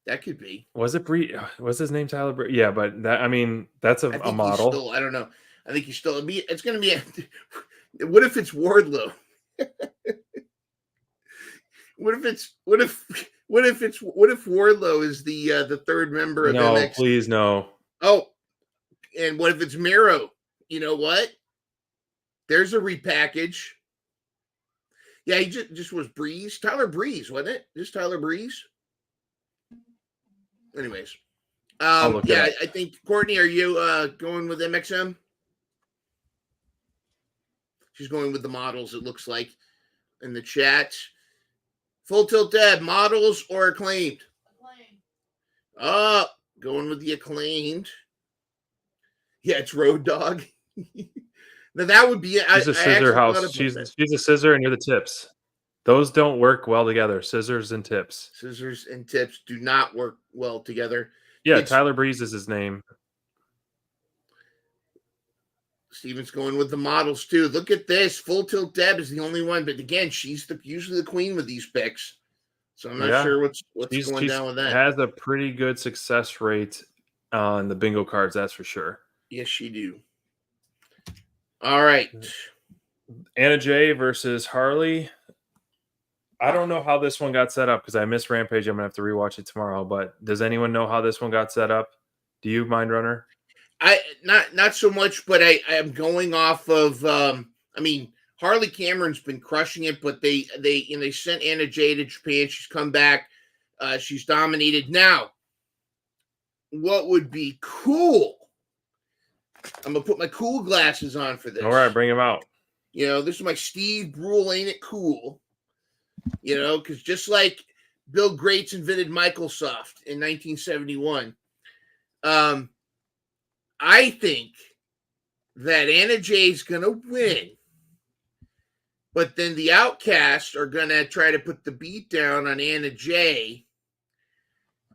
That could be. Was it was his name Tyler Bree? Yeah, but that's a model. I don't know. I think he's still. It's going to be. What if it's Wardlow? What if Wardlow is the third member of No, MX? Please no. Oh, and what if it's Miro? You know what? There's a repackage. Yeah, he just was Breeze. Tyler Breeze, wasn't it? Just Tyler Breeze. Anyways, I think Courtney, are you going with MXM? She's going with the models. It looks like in the chat. Full Tilt Dad, models or Acclaimed? Acclaimed. Going with the Acclaimed. Yeah, it's Road Dog. Now that would be. She's a scissor house. She's a scissor, and you're the tips. Those don't work well together. Scissors and tips. Scissors and tips do not work well together. Yeah, Tyler Breeze is his name. Steven's going with the models too. Look at this. Full Tilt Deb is the only one, but again, she's usually the queen with these picks. So I'm not sure what's going down with that. Has a pretty good success rate on the bingo cards, that's for sure. Yes, she do. All right. Anna Jay versus Harley. I don't know how this one got set up because I missed Rampage. I'm gonna have to rewatch it tomorrow. But does anyone know how this one got set up? Do you, Mind Runner? I not so much, but I am going off of. I mean, Harley Cameron's been crushing it, but they sent Anna Jay to Japan. She's come back. She's dominated. Now, what would be cool? I'm gonna put my cool glasses on for this. All right, bring them out. This is my Steve Brule. Ain't it cool? Because just like Bill Gates invented Microsoft in 1971, I think that Anna Jay's gonna win, but then the Outcasts are gonna try to put the beat down on Anna Jay,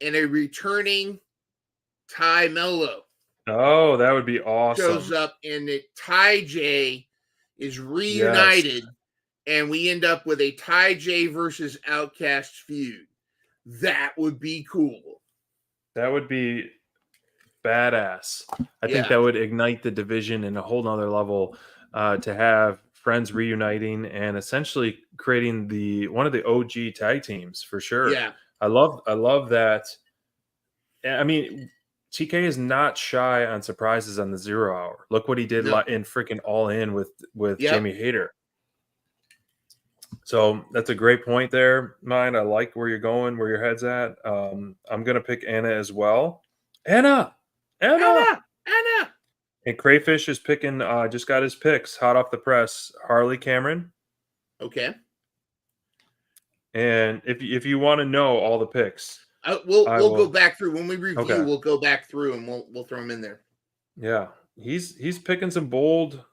and a returning Ty Mello. Oh, that would be awesome. Shows up, and that Ty J is reunited. Yes. And we end up with a Ty J versus Outcasts feud. That would be cool. That would be badass. I think that would ignite the division in a whole nother level, to have friends reuniting and essentially creating one of the OG tag teams for sure. Yeah. I love that. I mean, TK is not shy on surprises on the 0 hour. Look what he did in freaking All In with Jamie Hayter. So that's a great point there, Mine. I like where you're going, where your head's at. I'm going to pick Anna as well. Anna! And Crayfish is picking, just got his picks, hot off the press, Harley Cameron. Okay. And if you want to know all the picks, we'll go back through. When we review, we'll go back through and we'll throw them in there. Yeah. He's picking some bold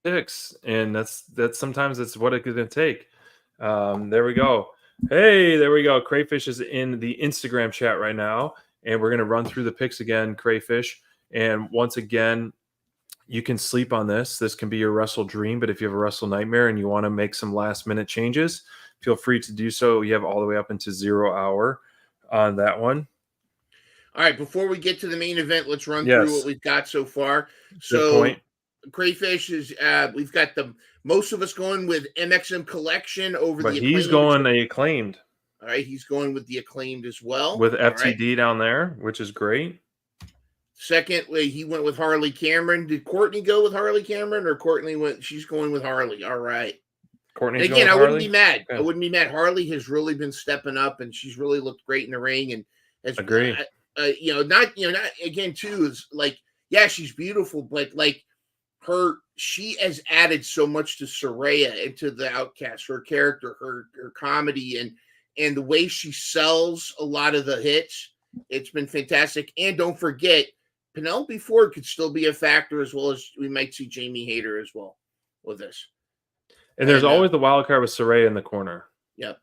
picks, and that's sometimes that's what it's going to take. There we go. Hey, there we go. Crayfish is in the Instagram chat right now, and we're going to run through the picks again, Crayfish. And once again, you can sleep on this. This can be your Wrestle Dream, but if you have a Wrestle Nightmare and you want to make some last-minute changes, feel free to do so. You have all the way up into 0 hour on that one. All right, before we get to the main event, let's run through what we've got so far. Good point. Crayfish is we've got most of us going with MXM Collection over but the Acclaimed. He's going Acclaimed. All right, he's going with the Acclaimed as well. With FTD down there, which is great. Secondly, he went with Harley Cameron. Did Courtney go with Harley Cameron, or she's going with Harley? All right. Courtney's and again, going with wouldn't be mad. Okay. I wouldn't be mad. Harley has really been stepping up, and she's really looked great in the ring. And has, agree. Not again too is like, she's beautiful, but like she has added so much to Saraya and to the Outcast. Her character, her comedy, and the way she sells a lot of the hits. It's been fantastic. And don't forget, Penelope Ford could still be a factor, as well as we might see Jamie Hayter as well with this. And there's always the wild card with Saraya in the corner. Yep.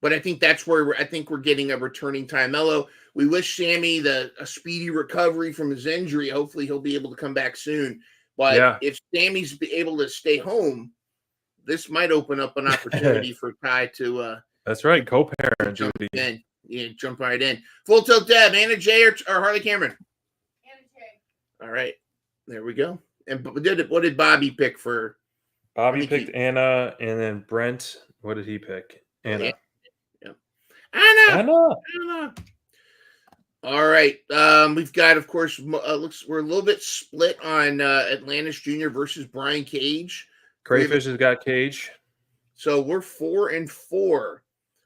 But I think that's where we're getting a returning Ty Mello. We wish Sammy a speedy recovery from his injury. Hopefully he'll be able to come back soon. But if Sammy's able to stay home, this might open up an opportunity for Ty to that's right, co-parent jump in. Yeah, jump right in. Full Tilt Deb, Anna Jay or Harley Cameron? Anna Jay. All right. There we go. And what did Bobby pick for? Bobby picked Anna, and then Brent, what did he pick? Anna. Yeah. Anna. All right. We've got, of course, we're a little bit split on Atlantis Jr. versus Brian Cage. Crayfish has got Cage. So we're 4-4.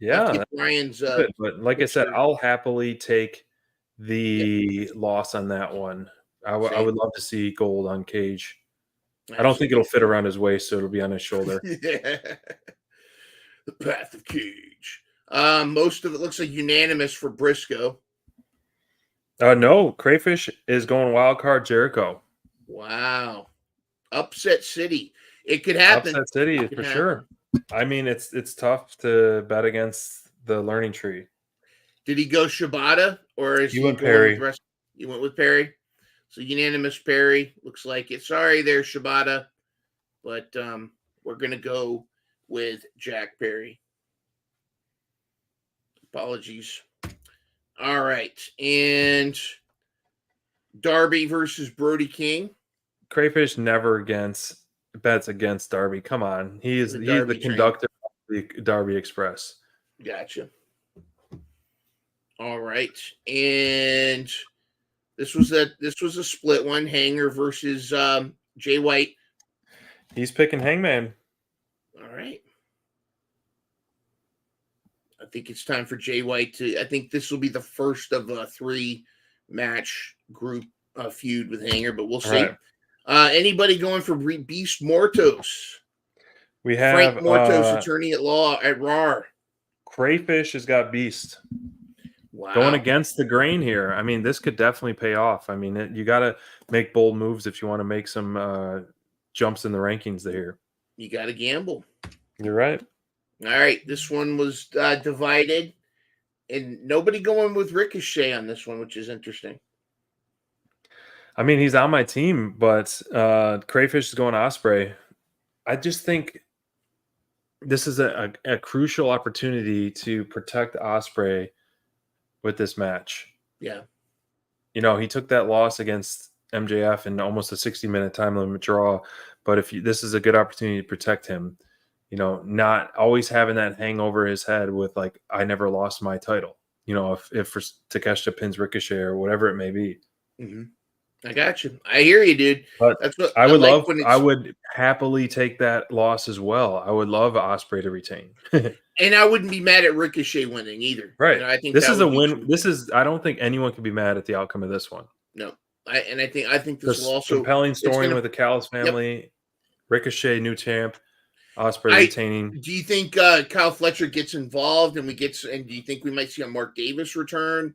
Yeah. Brian's but like I said, I'll happily take the loss on that one. I would love to see gold on Cage. I don't think it'll fit around his waist, so it'll be on his shoulder. The Path of Cage. Most of it looks like unanimous for Briscoe. No, Crayfish is going wild card Jericho. Wow. Upset City. It could happen. Upset City for sure. I mean, it's tough to bet against the learning tree. Did he go Shibata or is he went going Perry. with the rest? You went with Perry. So unanimous Perry. Looks like it. Sorry there, Shibata. But we're going to go with Jack Perry. Apologies. All right. And Darby versus Brody King. Crayfish never bets against Darby. Come on. He's the conductor of the Darby Express. Gotcha. All right. And this was a split one, Hanger versus Jay White. He's picking Hangman. All right. I think it's time for Jay White I think this will be the first of a 3-match group feud with Hanger, but we'll see. Right. Anybody going for Beast Mortos? We have Frank Mortos, attorney at law at Raw. Crayfish has got Beast. Wow. Going against the grain here. I mean, this could definitely pay off. I mean, you got to make bold moves if you want to make some jumps in the rankings there. You got to gamble. You're right. All right. This one was divided, and nobody going with Ricochet on this one, which is interesting. I mean, he's on my team, but Crayfish is going Ospreay. I just think this is a crucial opportunity to protect Ospreay with this match. Yeah. You know, he took that loss against MJF in almost a 60-minute time limit draw, but this is a good opportunity to protect him. You know, not always having that hang over his head with like, I never lost my title. You know, if Takeshita pins Ricochet or whatever it may be. Mm-hmm. I got you. I hear you, dude. But that's what I would love. I would happily take that loss as well. I would love Ospreay to retain, and I wouldn't be mad at Ricochet winning either. Right. You know, I think this is a win. True. This is. I don't think anyone can be mad at the outcome of this one. No, I think this will also compelling story with the Callis family. Yep. Ricochet, new champ. Ospreay retaining. Do you think Kyle Fletcher gets involved, and do you think we might see a Mark Davis return?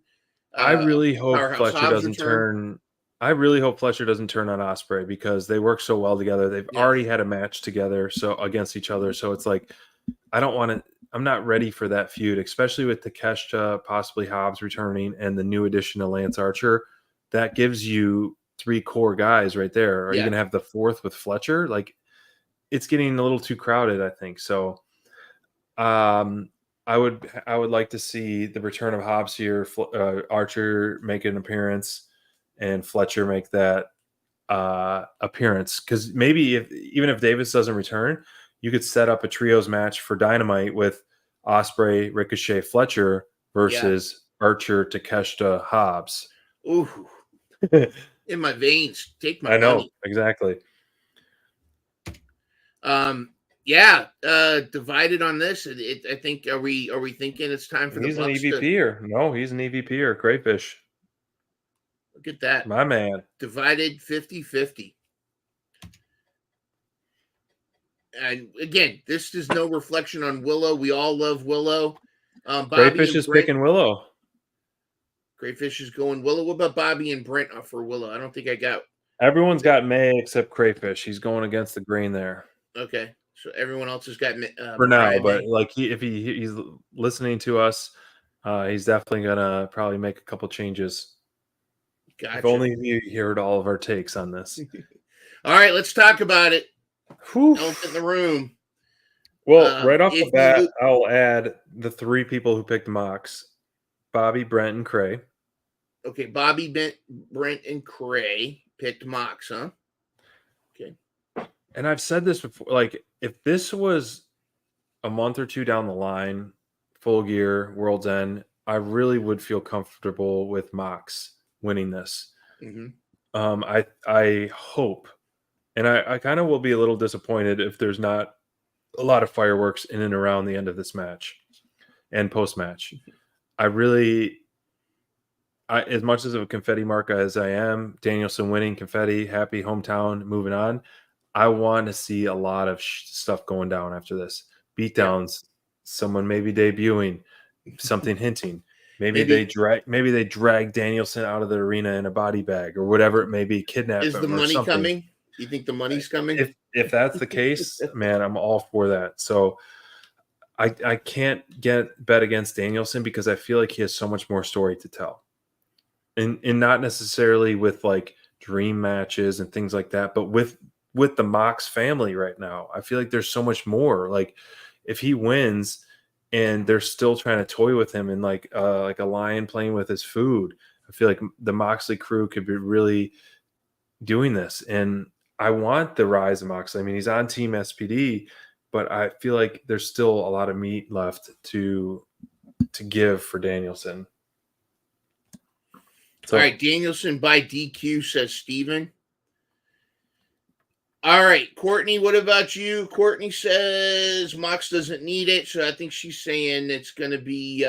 I really hope Fletcher doesn't turn. I really hope Fletcher doesn't turn on Ospreay because they work so well together. They've already had a match together, so against each other. So it's like, I don't want to. I'm not ready for that feud, especially with Takeshita, possibly Hobbs returning, and the new addition of Lance Archer. That gives you 3 core guys right there. Are you going to have the 4th with Fletcher? Like, it's getting a little too crowded, I think. So, I would like to see the return of Hobbs here, Archer make an appearance, and Fletcher make that appearance. Because maybe even if Davis doesn't return, you could set up a trios match for Dynamite with Ospreay, Ricochet, Fletcher versus Archer, Takeshita, Hobbs. Ooh, in my veins. Take my I know money. Exactly. Divided on this. I think are we thinking it's time for he's the Bucks an EVP or no? He's an EVP or Crayfish. Look at that, my man. Divided 50-50. And again, this is no reflection on Willow. We all love Willow. Crayfish is picking Willow. Crayfish is going Willow. What about Bobby and Brent for Willow? I don't think I got. Everyone's got May except Crayfish. He's going against the grain there. Okay, so everyone else has got for now. But like if he's listening to us, he's definitely gonna probably make a couple changes. Gotcha. If only you heard all of our takes on this. All right, let's talk about it. Elephant in the room. Well, right off the bat, I'll add the 3 people who picked Mox: Bobby, Brent, and Cray. Okay, Bobby, Brent, and Cray picked Mox, huh? Okay. And I've said this before, like, if this was a month or 2 down the line, Full Gear, World's End, I really would feel comfortable with Mox winning this. Mm-hmm. I hope, and I kind of will be a little disappointed if there's not a lot of fireworks in and around the end of this match and post-match. As much as of a confetti marca as I am, Danielson winning, confetti, happy hometown, moving on, I want to see a lot of stuff going down after this. Beatdowns, someone maybe debuting, something hinting. Maybe they drag Danielson out of the arena in a body bag or whatever it may be, kidnap Is him the money something. coming? You think the money's coming? If that's the case, man, I'm all for that. So I can't bet against Danielson because I feel like he has so much more story to tell. And not necessarily with like dream matches and things like that, but with the Mox family right now. I feel like there's so much more. Like if he wins and they're still trying to toy with him and like a lion playing with his food, I feel like the Moxley crew could be really doing this. And I want the rise of Moxley. I mean, he's on Team SPD, but I feel like there's still a lot of meat left to give for Danielson. So, all right, Danielson by DQ, says Steven. All right, Courtney, what about you? Courtney says Mox doesn't need it, so I think she's saying it's going to be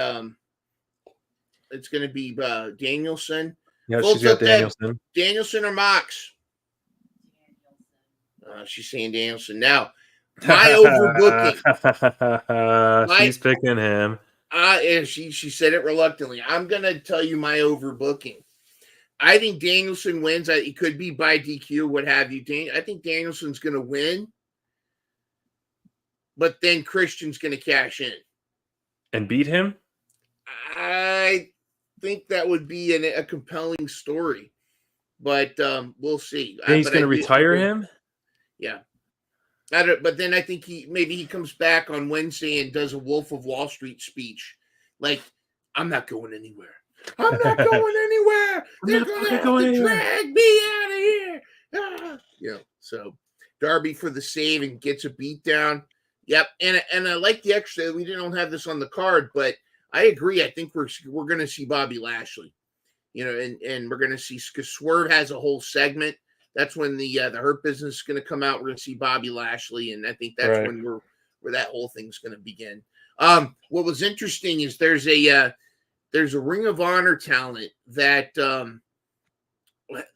Danielson. Yeah, she's got Danielson. Danielson or Mox? She's saying Danielson. Now, my overbooking. She's picking him. And she said it reluctantly. I'm going to tell you my overbooking. I think Danielson wins. It could be by DQ, what have you. I think Danielson's going to win, but then Christian's going to cash in and beat him. I think that would be a compelling story, but we'll see. He's going to retire him. Yeah, but then I think he comes back on Wednesday and does a Wolf of Wall Street speech, like I'm not going anywhere. I'm not going anywhere. They're going to have to drag me out of here. So Darby for the save and gets a beat down. Yep, and I like the extra. We didn't have this on the card, but I agree. I think we're going to see Bobby Lashley, and we're going to see, because Swerve has a whole segment. That's when the Hurt Business is going to come out. We're going to see Bobby Lashley, and I think that's when where that whole thing's going to begin. What was interesting is there's a Ring of Honor talent that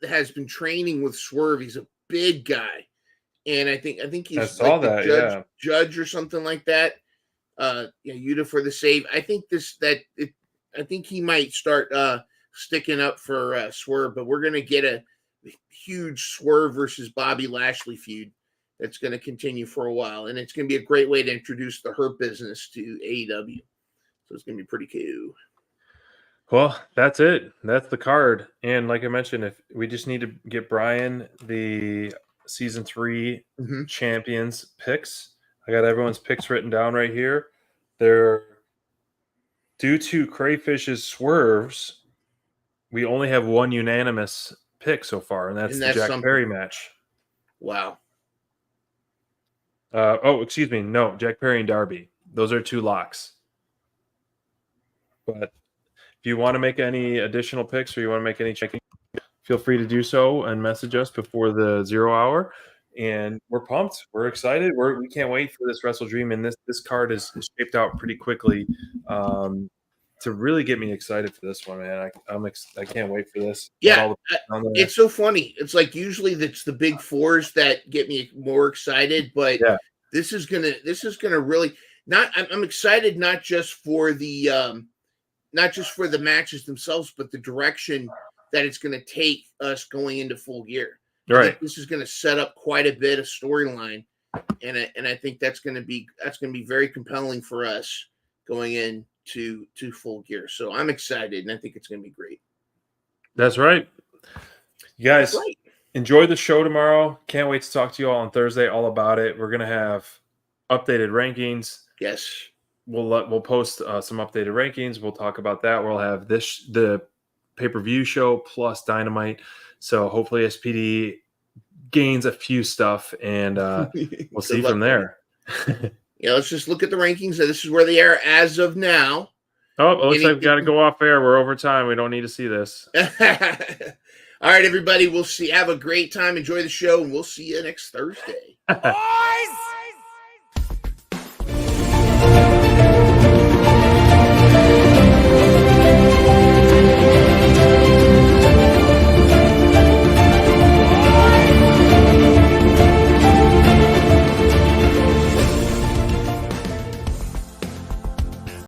has been training with Swerve. He's a big guy, and I think he's judge or something like that. Yuta for the save. I think I think he might start sticking up for Swerve, but we're gonna get a huge Swerve versus Bobby Lashley feud that's going to continue for a while, and it's going to be a great way to introduce the Hurt Business to AEW. So it's going to be pretty cool. Well, that's it. That's the card. And like I mentioned, if we just need to get Brian the season 3 champions picks. I got everyone's picks written down right here. They're due to Crayfish's swerves. We only have one unanimous pick so far, and that's the Jack Perry match. Wow. Excuse me. No, Jack Perry and Darby. Those are 2 locks. But if you want to make any additional picks or you want to make any checking, feel free to do so and message us before the 0 hour. And we're pumped. We're excited. We can't wait for this WrestleDream. And this card is shaped out pretty quickly to really get me excited for this one, man. I can't wait for this. Yeah, it's so funny. It's like usually it's the big fours that get me more excited, but this is gonna really I'm excited not just for the matches themselves, but the direction that it's going to take us going into Full Gear. Right. This is going to set up quite a bit of storyline, and I think that's going to be very compelling for us going into Full Gear. So I'm excited, and I think it's going to be great. That's right. You guys enjoy the show tomorrow. Can't wait to talk to you all on Thursday all about it. We're going to have updated rankings. Yes. We'll post some updated rankings. We'll talk about that. We'll have the pay-per-view show plus Dynamite. So hopefully SPD gains a few stuff, and we'll see from there. Let's just look at the rankings. This is where they are as of now. Oh, it looks like we've got to go off air. We're over time. We don't need to see this. All right, everybody. We'll see. Have a great time. Enjoy the show, and we'll see you next Thursday. Boys!